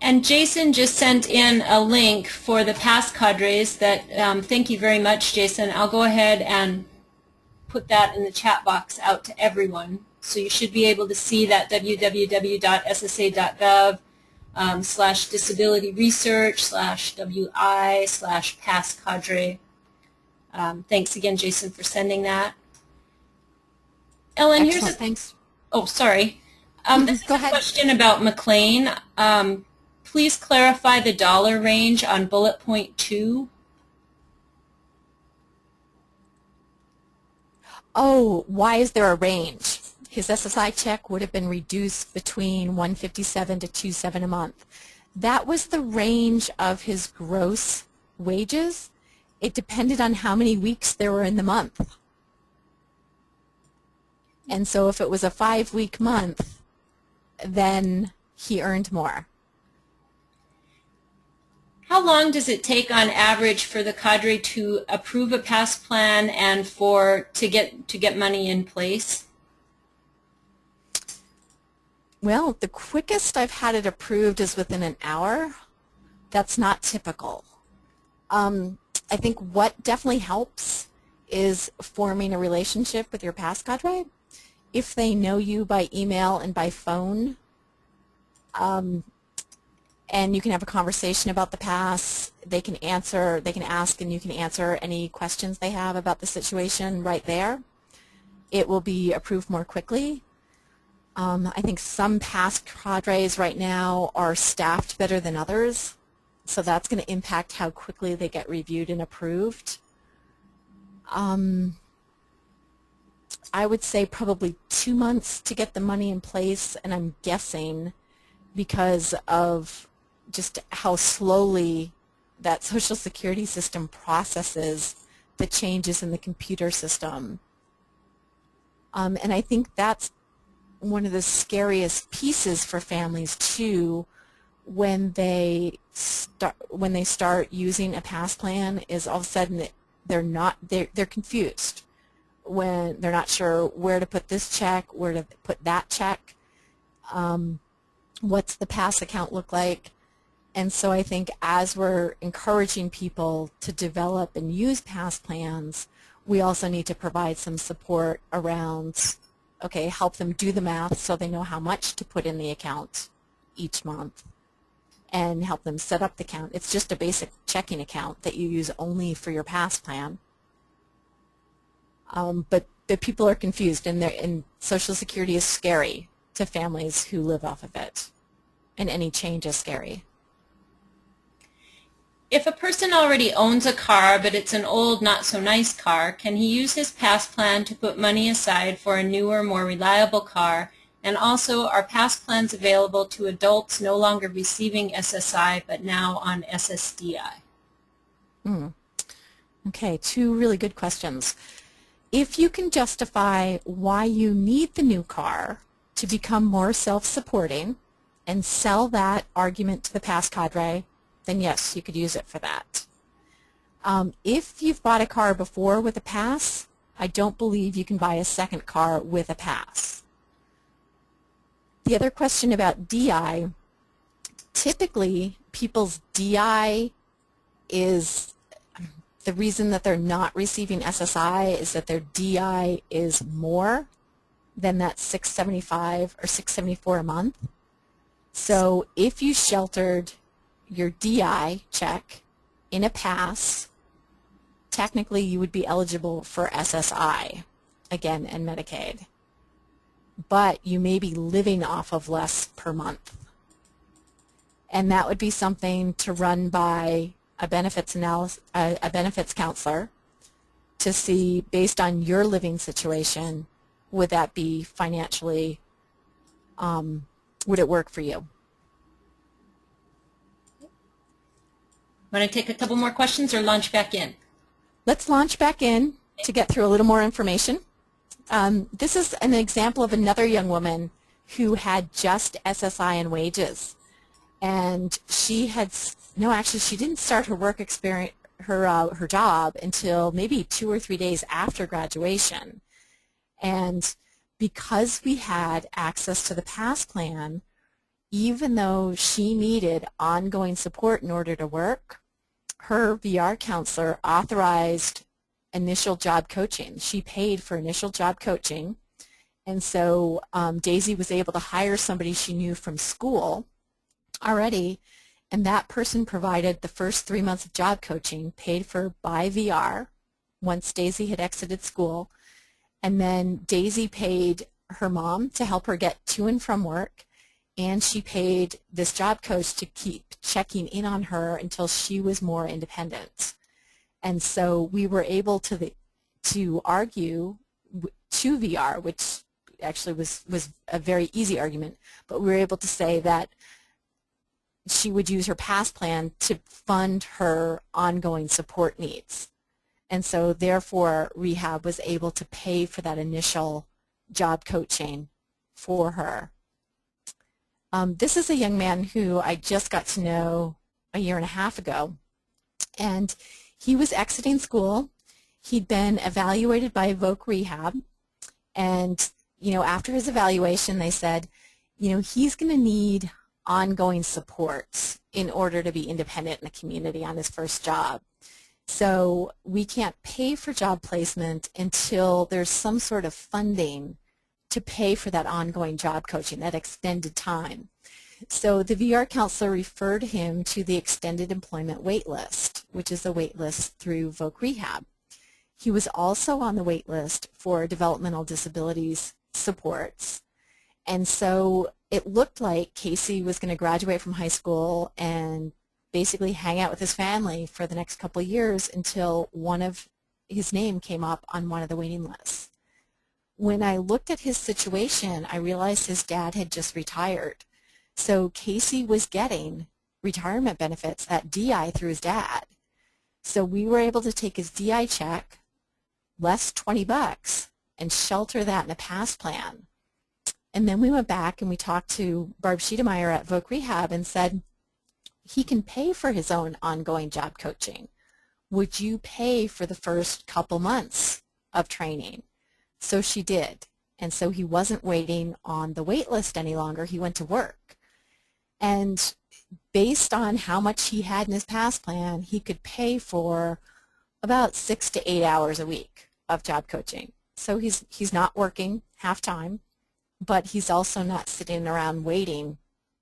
And Jason just sent in a link for the past cadres that, thank you very much, Jason. I'll go ahead and put that in the chat box out to everyone. So you should be able to see that www.ssa.gov /disability research /WI /past cadre. Thanks again, Jason, for sending that. Ellen, Excellent. Thanks. Oh, sorry. This is Go a ahead. question about McLean. Please clarify the dollar range on bullet point 2. Oh, why is there a range? His SSI check would have been reduced between $157 to $207 a month. That was the range of his gross wages. It depended on how many weeks there were in the month. And so if it was a 5-week month, then he earned more. How long does it take on average for the cadre to approve a past plan and to get money in place? Well, the quickest I've had it approved is within an hour. That's not typical. I think what definitely helps is forming a relationship with your past cadre. If they know you by email and by phone, and you can have a conversation about the past, they can ask and you can answer any questions they have about the situation right there. It will be approved more quickly. I think some past cadres right now are staffed better than others, so that's going to impact how quickly they get reviewed and approved. I would say probably 2 months to get the money in place, and I'm guessing because of just how slowly that Social Security system processes the changes in the computer system. And I think that's one of the scariest pieces for families too, when they start using a past plan, is all of a sudden they're confused when they're not sure where to put this check, where to put that check, what's the past account look like. And so I think as we're encouraging people to develop and use past plans, we also need to provide some support around, okay, help them do the math so they know how much to put in the account each month, and help them set up the account. It's just a basic checking account that you use only for your past plan. But people are confused, and Social Security is scary to families who live off of it, and any change is scary. If a person already owns a car, but it's an old, not-so-nice car, can he use his past plan to put money aside for a newer, more reliable car? And also, are past plans available to adults no longer receiving SSI, but now on SSDI? Okay, 2 really good questions. If you can justify why you need the new car to become more self-supporting and sell that argument to the past cadre, then yes, you could use it for that. If you've bought a car before with a pass, I don't believe you can buy a second car with a pass. The other question about DI, typically people's DI is, the reason that they're not receiving SSI is that their DI is more than that $675 or $674 a month. So if you sheltered your DI check in a pass, technically you would be eligible for SSI again and Medicaid. but you may be living off of less per month. And that would be something to run by a benefits counselor to see, based on your living situation, would that be financially, would it work for you? Want to take a couple more questions or launch back in? Let's launch back in to get through a little more information. This is an example of another young woman who had just SSI and wages. And she had, no, actually she didn't start her work experience, her job until maybe 2 or 3 days after graduation. And because we had access to the PASS plan, even though she needed ongoing support in order to work, her VR counselor authorized initial job coaching. She paid for initial job coaching, and so Daisy was able to hire somebody she knew from school already, and that person provided the first 3 months of job coaching paid for by VR once Daisy had exited school. And then Daisy paid her mom to help her get to and from work, and she paid this job coach to keep checking in on her until she was more independent. And so we were able to argue to VR, which actually was a very easy argument, but we were able to say that she would use her PASS plan to fund her ongoing support needs. And so therefore Rehab was able to pay for that initial job coaching for her. This is a young man who I just got to know a year and a half ago, and he was exiting school. He'd been evaluated by Evoke Rehab, and after his evaluation they said, he's going to need ongoing support in order to be independent in the community on his first job. So we can't pay for job placement until there's some sort of funding to pay for that ongoing job coaching, that extended time. So the VR counselor referred him to the extended employment wait list, which is a wait list through Voc Rehab. He was also on the wait list for developmental disabilities supports. And so it looked like Casey was going to graduate from high school and basically hang out with his family for the next couple of years until his name came up on one of the waiting lists. When I looked at his situation, I realized his dad had just retired. So Casey was getting retirement benefits at DI through his dad. So we were able to take his DI check, less $20, and shelter that in a PASS plan. And then we went back and we talked to Barb Schiedermeyer at Voc Rehab and said, he can pay for his own ongoing job coaching. Would you pay for the first couple months of training? So she did. And so he wasn't waiting on the wait list any longer. He went to work. And based on how much he had in his PASS plan, he could pay for about 6 to 8 hours a week of job coaching. So he's not working half-time, but he's also not sitting around waiting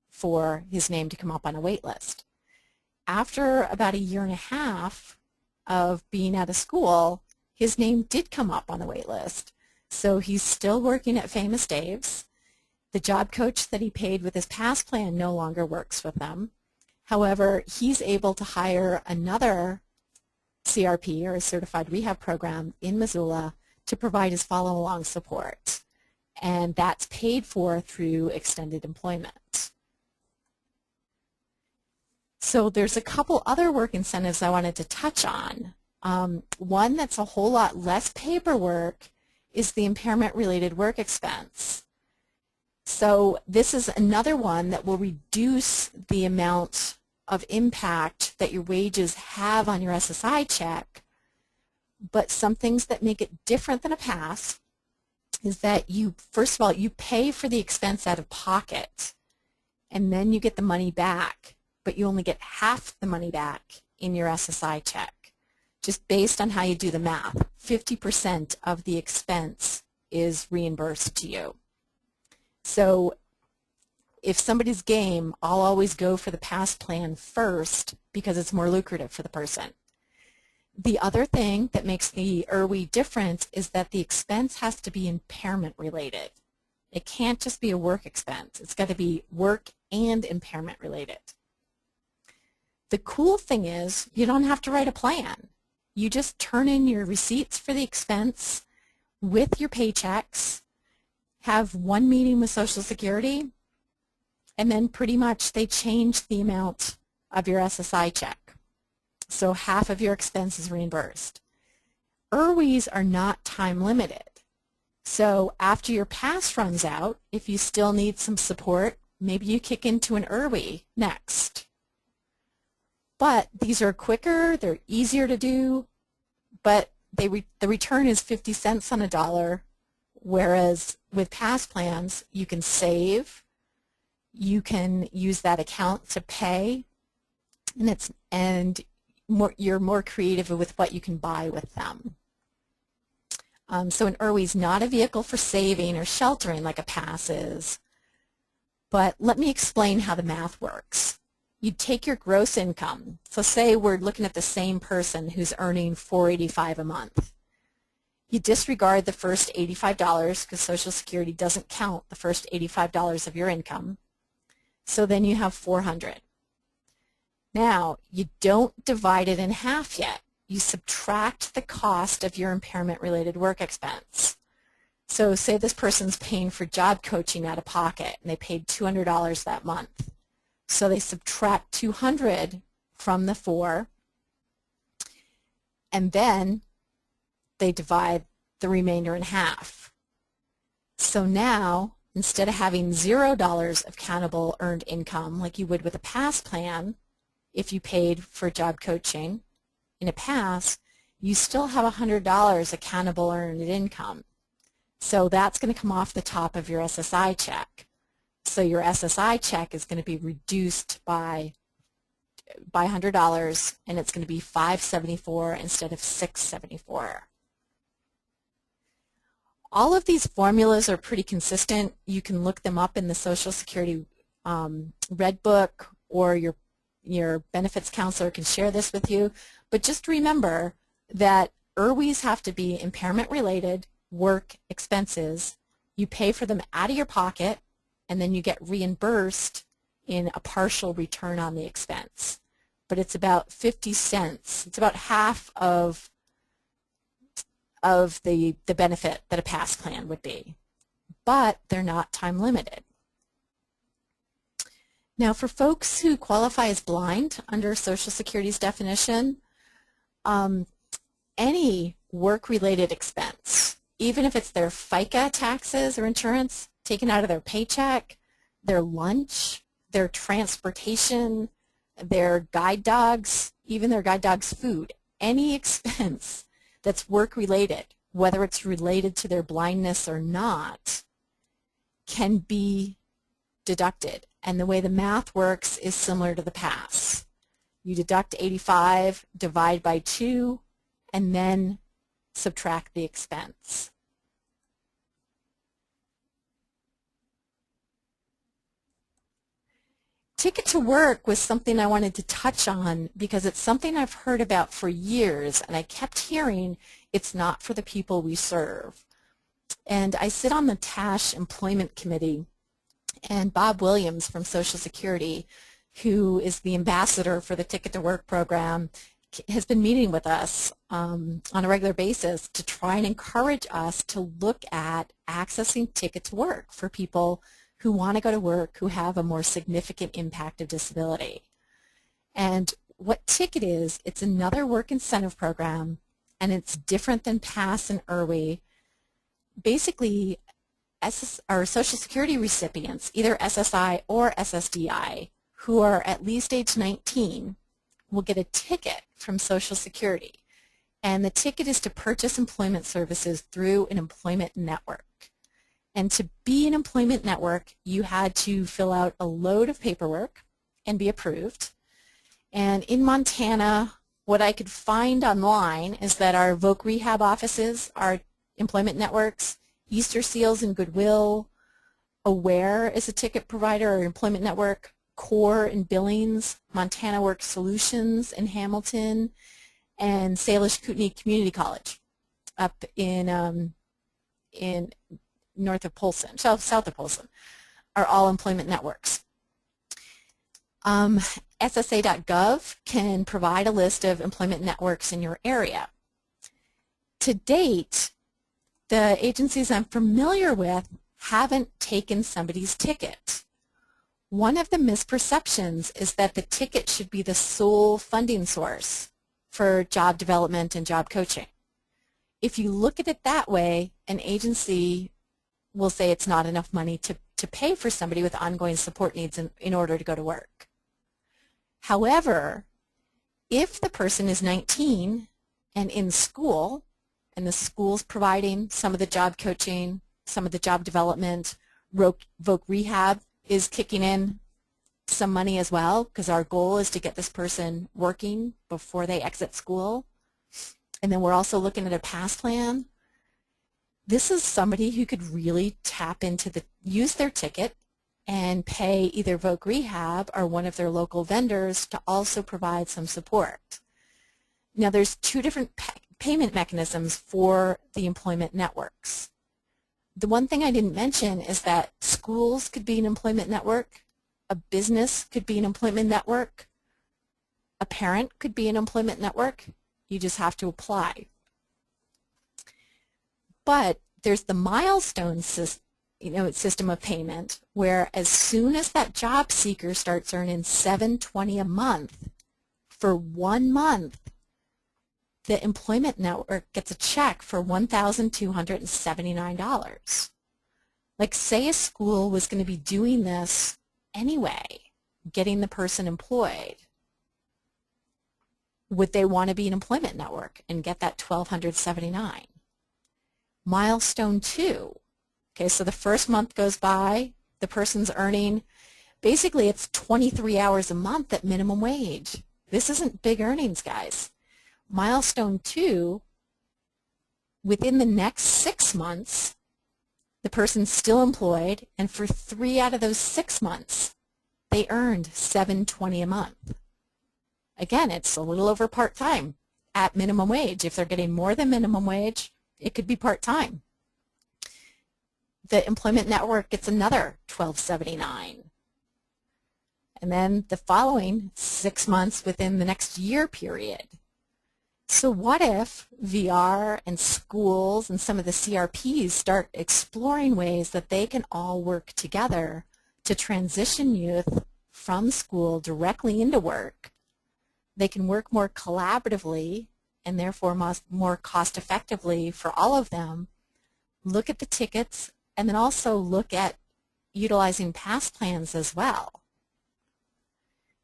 for his name to come up on a wait list. After about a year and a half of being out of school, his name did come up on the wait list. So he's still working at Famous Dave's. The job coach that he paid with his PASS plan no longer works with them. However, he's able to hire another CRP, or a Certified Rehab Program, in Missoula to provide his follow-along support. And that's paid for through extended employment. So there's a couple other work incentives I wanted to touch on. One that's a whole lot less paperwork is the impairment-related work expense. So this is another one that will reduce the amount of impact that your wages have on your SSI check, but some things that make it different than a PASS is that you, first of all, you pay for the expense out of pocket, and then you get the money back, but you only get half the money back in your SSI check, just based on how you do the math. 50% of the expense is reimbursed to you. So if somebody's game, I'll always go for the PASS plan first because it's more lucrative for the person. The other thing that makes the IRWI different is that the expense has to be impairment related. It can't just be a work expense. It's got to be work and impairment related. The cool thing is you don't have to write a plan. You just turn in your receipts for the expense with your paychecks, have one meeting with Social Security, and then pretty much they change the amount of your SSI check. So half of your expense is reimbursed. IRWIs are not time limited. So after your pass runs out, if you still need some support, maybe you kick into an IRWI next. But these are quicker, they're easier to do, but the return is 50 cents on a dollar, whereas with pass plans, you can save, you can use that account to pay, and you're more creative with what you can buy with them. So an IRWI is not a vehicle for saving or sheltering like a pass is, but let me explain how the math works. You take your gross income. So say we're looking at the same person who's earning $485 a month. You disregard the first $85 because Social Security doesn't count the first $85 of your income. So then you have $400. Now, you don't divide it in half yet. You subtract the cost of your impairment-related work expense. So say this person's paying for job coaching out of pocket, and they paid $200 that month. So they subtract $200 from the $4, and then they divide the remainder in half. So now, instead of having $0 of countable earned income like you would with a pass plan, if you paid for job coaching in a pass, you still have $100 accountable earned income. So that's going to come off the top of your SSI check. So your SSI check is going to be reduced by $100, and it's going to be $574 instead of $674. All of these formulas are pretty consistent. You can look them up in the Social Security Red Book, or your benefits counselor can share this with you. But just remember that IRWIs have to be impairment-related work expenses. You pay for them out of your pocket, and then you get reimbursed in a partial return on the expense. But it's about 50 cents. It's about half of the benefit that a pass plan would be. But they're not time limited. Now, for folks who qualify as blind under Social Security's definition, any work-related expense, even if it's their FICA taxes or insurance taken out of their paycheck, their lunch, their transportation, their guide dogs, even their guide dogs' food, any expense that's work-related, whether it's related to their blindness or not, can be deducted. And the way the math works is similar to the pass. You deduct 85, divide by 2, and then subtract the expense. Ticket to Work was something I wanted to touch on because it's something I've heard about for years, and I kept hearing it's not for the people we serve. And I sit on the TASH Employment Committee, and Bob Williams from Social Security, who is the ambassador for the Ticket to Work program, has been meeting with us on a regular basis to try and encourage us to look at accessing Ticket to Work for people who want to go to work, who have a more significant impact of disability. And what Ticket is, it's another work incentive program, and it's different than PASS and IRWI. Basically, our Social Security recipients, either SSI or SSDI, who are at least age 19, will get a ticket from Social Security. And the ticket is to purchase employment services through an employment network. And to be an employment network, you had to fill out a load of paperwork and be approved. And in Montana, what I could find online is that our Voc Rehab offices are employment networks. Easter Seals and Goodwill, Aware is a ticket provider or employment network, CORE in Billings, Montana Work Solutions in Hamilton, and Salish Kootenai Community College up in north of Polson, south of Polson, are all employment networks. SSA.gov can provide a list of employment networks in your area. To date, the agencies I'm familiar with haven't taken somebody's ticket. One of the misperceptions is that the ticket should be the sole funding source for job development and job coaching. If you look at it that way, an agency will say it's not enough money to pay for somebody with ongoing support needs in order to go to work. However, if the person is 19 and in school, and the school's providing some of the job coaching, some of the job development, Voc Rehab is kicking in some money as well, because our goal is to get this person working before they exit school. And then we're also looking at a pass plan. This is somebody who could really tap into use their ticket and pay either Voc Rehab or one of their local vendors to also provide some support. Now there's two different payment mechanisms for the employment networks. The one thing I didn't mention is that schools could be an employment network, a business could be an employment network, a parent could be an employment network. You just have to apply. But there's the milestone system of payment, where as soon as that job seeker starts earning $720 a month for 1 month, the employment network gets a check for $1,279. Like, say a school was going to be doing this anyway, getting the person employed. Would they want to be an employment network and get that $1,279? Milestone 2. Okay, so the first month goes by, the person's earning, basically it's 23 hours a month at minimum wage. This isn't big earnings, guys. Milestone 2, within the next 6 months, the person's still employed, and for 3 out of those 6 months, they earned $720 a month. Again, it's a little over part-time at minimum wage. If they're getting more than minimum wage, it could be part-time. The employment network gets another $1,279. And then the following 6 months within the next year period. So what if VR and schools and some of the CRPs start exploring ways that they can all work together to transition youth from school directly into work? They can work more collaboratively and therefore more cost effectively for all of them. Look at the tickets and then also look at utilizing pass plans as well.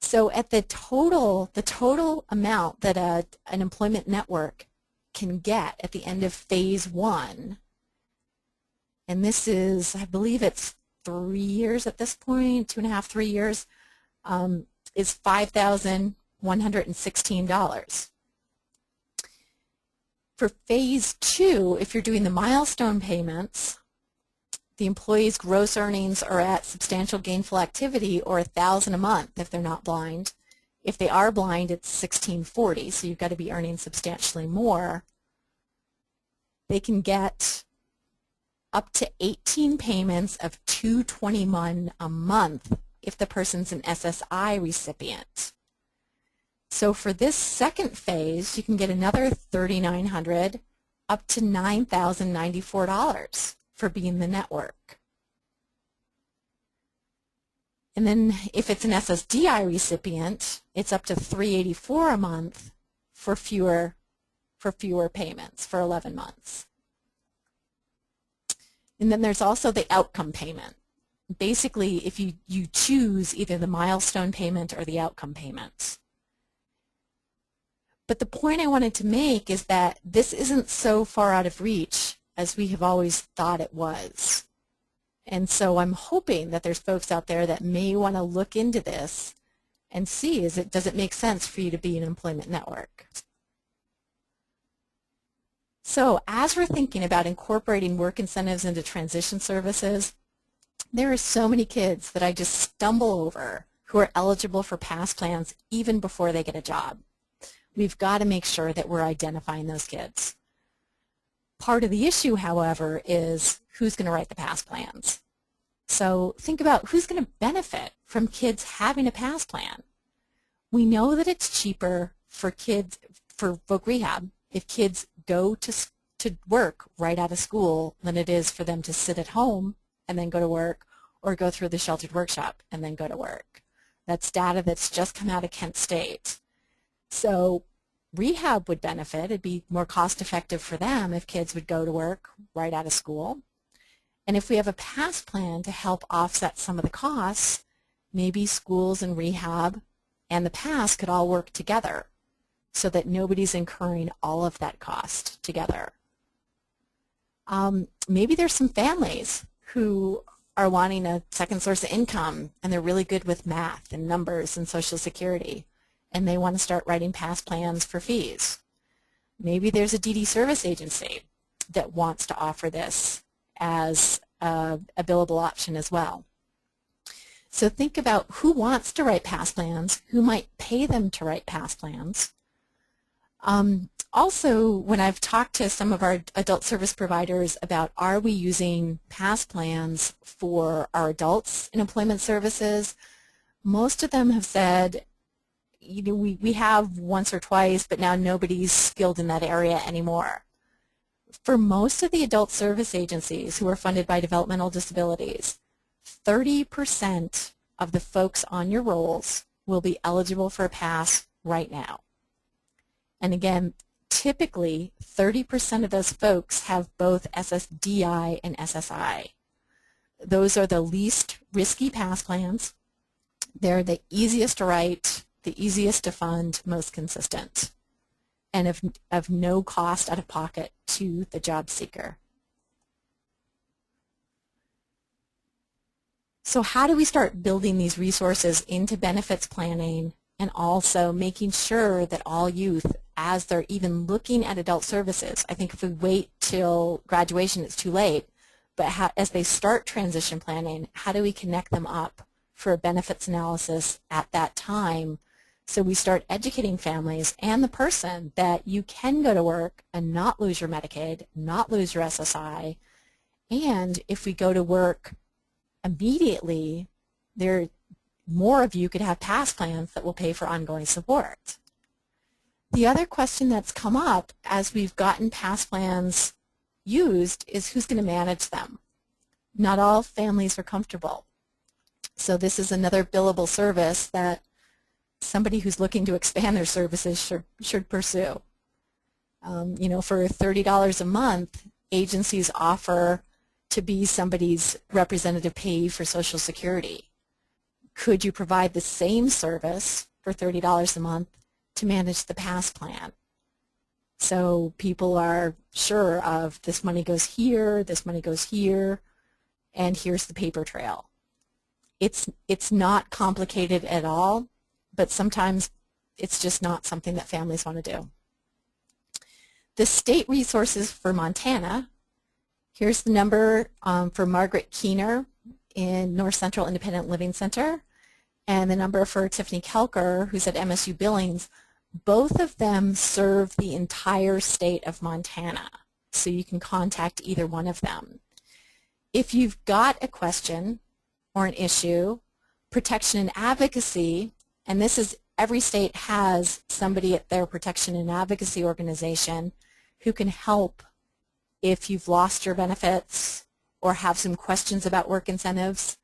So at the total amount that an employment network can get at the end of phase 1, and this is, I believe it's 3 years at this point, 2.5, 3 years, is $5,116. For phase 2, if you're doing the milestone payments, the employee's gross earnings are at substantial gainful activity, or $1,000 a month if they're not blind. If they are blind, it's $1,640, so you've got to be earning substantially more. They can get up to 18 payments of $221 a month if the person's an SSI recipient. So for this second phase, you can get another $3,900 up to $9,094 for being the network. And then if it's an SSDI recipient, it's up to $384 a month for fewer payments for 11 months. And then there's also the outcome payment. Basically, if you choose either the milestone payment or the outcome payments. But the point I wanted to make is that this isn't so far out of reach as we have always thought it was. And so I'm hoping that there's folks out there that may want to look into this and see, does it make sense for you to be an employment network? So as we're thinking about incorporating work incentives into transition services, there are so many kids that I just stumble over who are eligible for pass plans even before they get a job. We've got to make sure that we're identifying those kids. Part of the issue, however, is who's going to write the PASS plans. So think about who's going to benefit from kids having a PASS plan. We know that it's cheaper for kids, for voc rehab, if kids go to work right out of school than it is for them to sit at home and then go to work, or go through the sheltered workshop and then go to work. That's data that's just come out of Kent State. So rehab would benefit. It'd be more cost effective for them if kids would go to work right out of school. And if we have a PASS plan to help offset some of the costs, maybe schools and rehab and the PASS could all work together so that nobody's incurring all of that cost together. Maybe there's some families who are wanting a second source of income and they're really good with math and numbers and Social Security, and they want to start writing PASS plans for fees. Maybe there's a DD service agency that wants to offer this as a billable option as well. So think about who wants to write PASS plans, who might pay them to write PASS plans. Also, when I've talked to some of our adult service providers about are we using PASS plans for our adults in employment services, most of them have said, you know, we have once or twice, but now nobody's skilled in that area anymore. For most of the adult service agencies who are funded by developmental disabilities, 30% of the folks on your rolls will be eligible for a PASS right now. And again, typically 30% of those folks have both SSDI and SSI. Those are the least risky PASS plans. They're the easiest to write, the easiest to fund, most consistent, and of no cost out of pocket to the job seeker. So how do we start building these resources into benefits planning and also making sure that all youth, as they're even looking at adult services, I think if we wait till graduation it's too late, but as they start transition planning, how do we connect them up for a benefits analysis at that time, so we start educating families and the person that you can go to work and not lose your Medicaid, not lose your SSI, and if we go to work immediately, more of you could have PASS plans that will pay for ongoing support. The other question that's come up as we've gotten PASS plans used is who's going to manage them. Not all families are comfortable. So this is another billable service that somebody who's looking to expand their services should pursue. You know, for $30 a month, agencies offer to be somebody's representative payee for Social Security. Could you provide the same service for $30 a month to manage the PASS plan? So people are sure of this money goes here, and here's the paper trail. It's not complicated at all, but sometimes it's just not something that families want to do. The state resources for Montana, here's the number for Margaret Keener in North Central Independent Living Center, and the number for Tiffany Kelker, who's at MSU Billings. Both of them serve the entire state of Montana, so you can contact either one of them. If you've got a question or an issue, protection and advocacy, and this is every state has somebody at their protection and advocacy organization who can help if you've lost your benefits or have some questions about work incentives.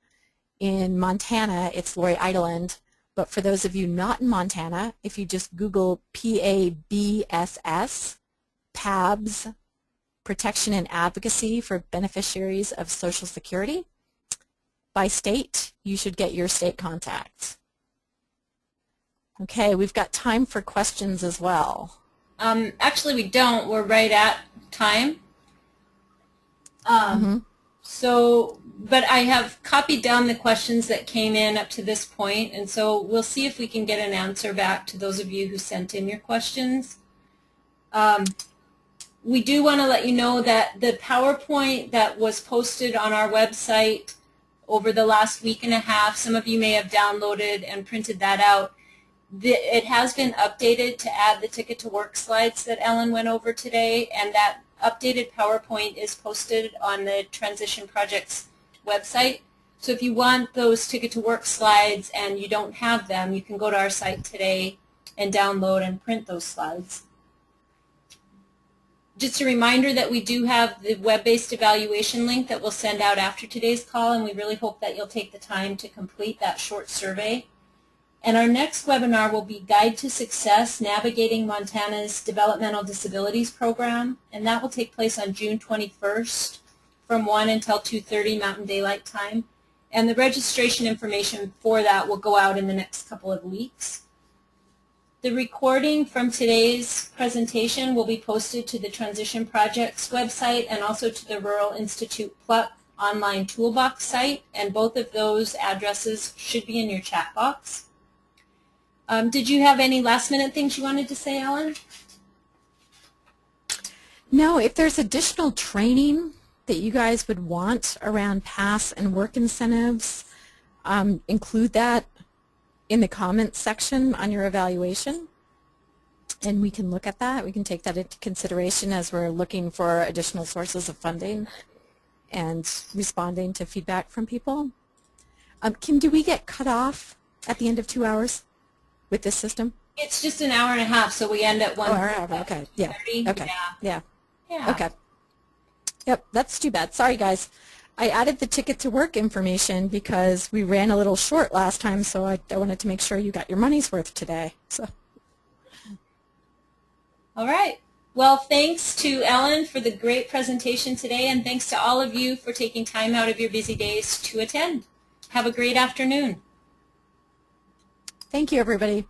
In Montana, it's Lori Idleland, but for those of you not in Montana, if you just Google PABSS, PABS, Protection and Advocacy for Beneficiaries of Social Security, by state, you should get your state contacts. Okay, we've got time for questions as well. Actually, we don't. We're right at time. But I have copied down the questions that came in up to this point, and so we'll see if we can get an answer back to those of you who sent in your questions. We do want to let you know that the PowerPoint that was posted on our website over the last week and a half, some of you may have downloaded and printed that out. It has been updated to add the Ticket to Work slides that Ellen went over today, and that updated PowerPoint is posted on the Transition Project's website. So if you want those Ticket to Work slides and you don't have them, you can go to our site today and download and print those slides. Just a reminder that we do have the web-based evaluation link that we'll send out after today's call, and we really hope that you'll take the time to complete that short survey. And our next webinar will be Guide to Success, Navigating Montana's Developmental Disabilities Program, and that will take place on June 21st from 1 until 2:30 Mountain Daylight Time. And the registration information for that will go out in the next couple of weeks. The recording from today's presentation will be posted to the Transition Project's website and also to the Rural Institute Pluck online toolbox site, and both of those addresses should be in your chat box. Did you have any last minute things you wanted to say, Ellen? No, if there's additional training that you guys would want around PASS and work incentives, include that in the comments section on your evaluation, and we can look at that. We can take that into consideration as we're looking for additional sources of funding and responding to feedback from people. Kim, do we get cut off at the end of 2 hours with this system? It's just an hour and a half, so we end at 1:30. Oh, okay, yeah, okay, yeah. Okay. Yep, that's too bad. Sorry, guys. I added the Ticket to Work information because we ran a little short last time, so I wanted to make sure you got your money's worth today. So. All right. Well, thanks to Ellen for the great presentation today, and thanks to all of you for taking time out of your busy days to attend. Have a great afternoon. Thank you, everybody.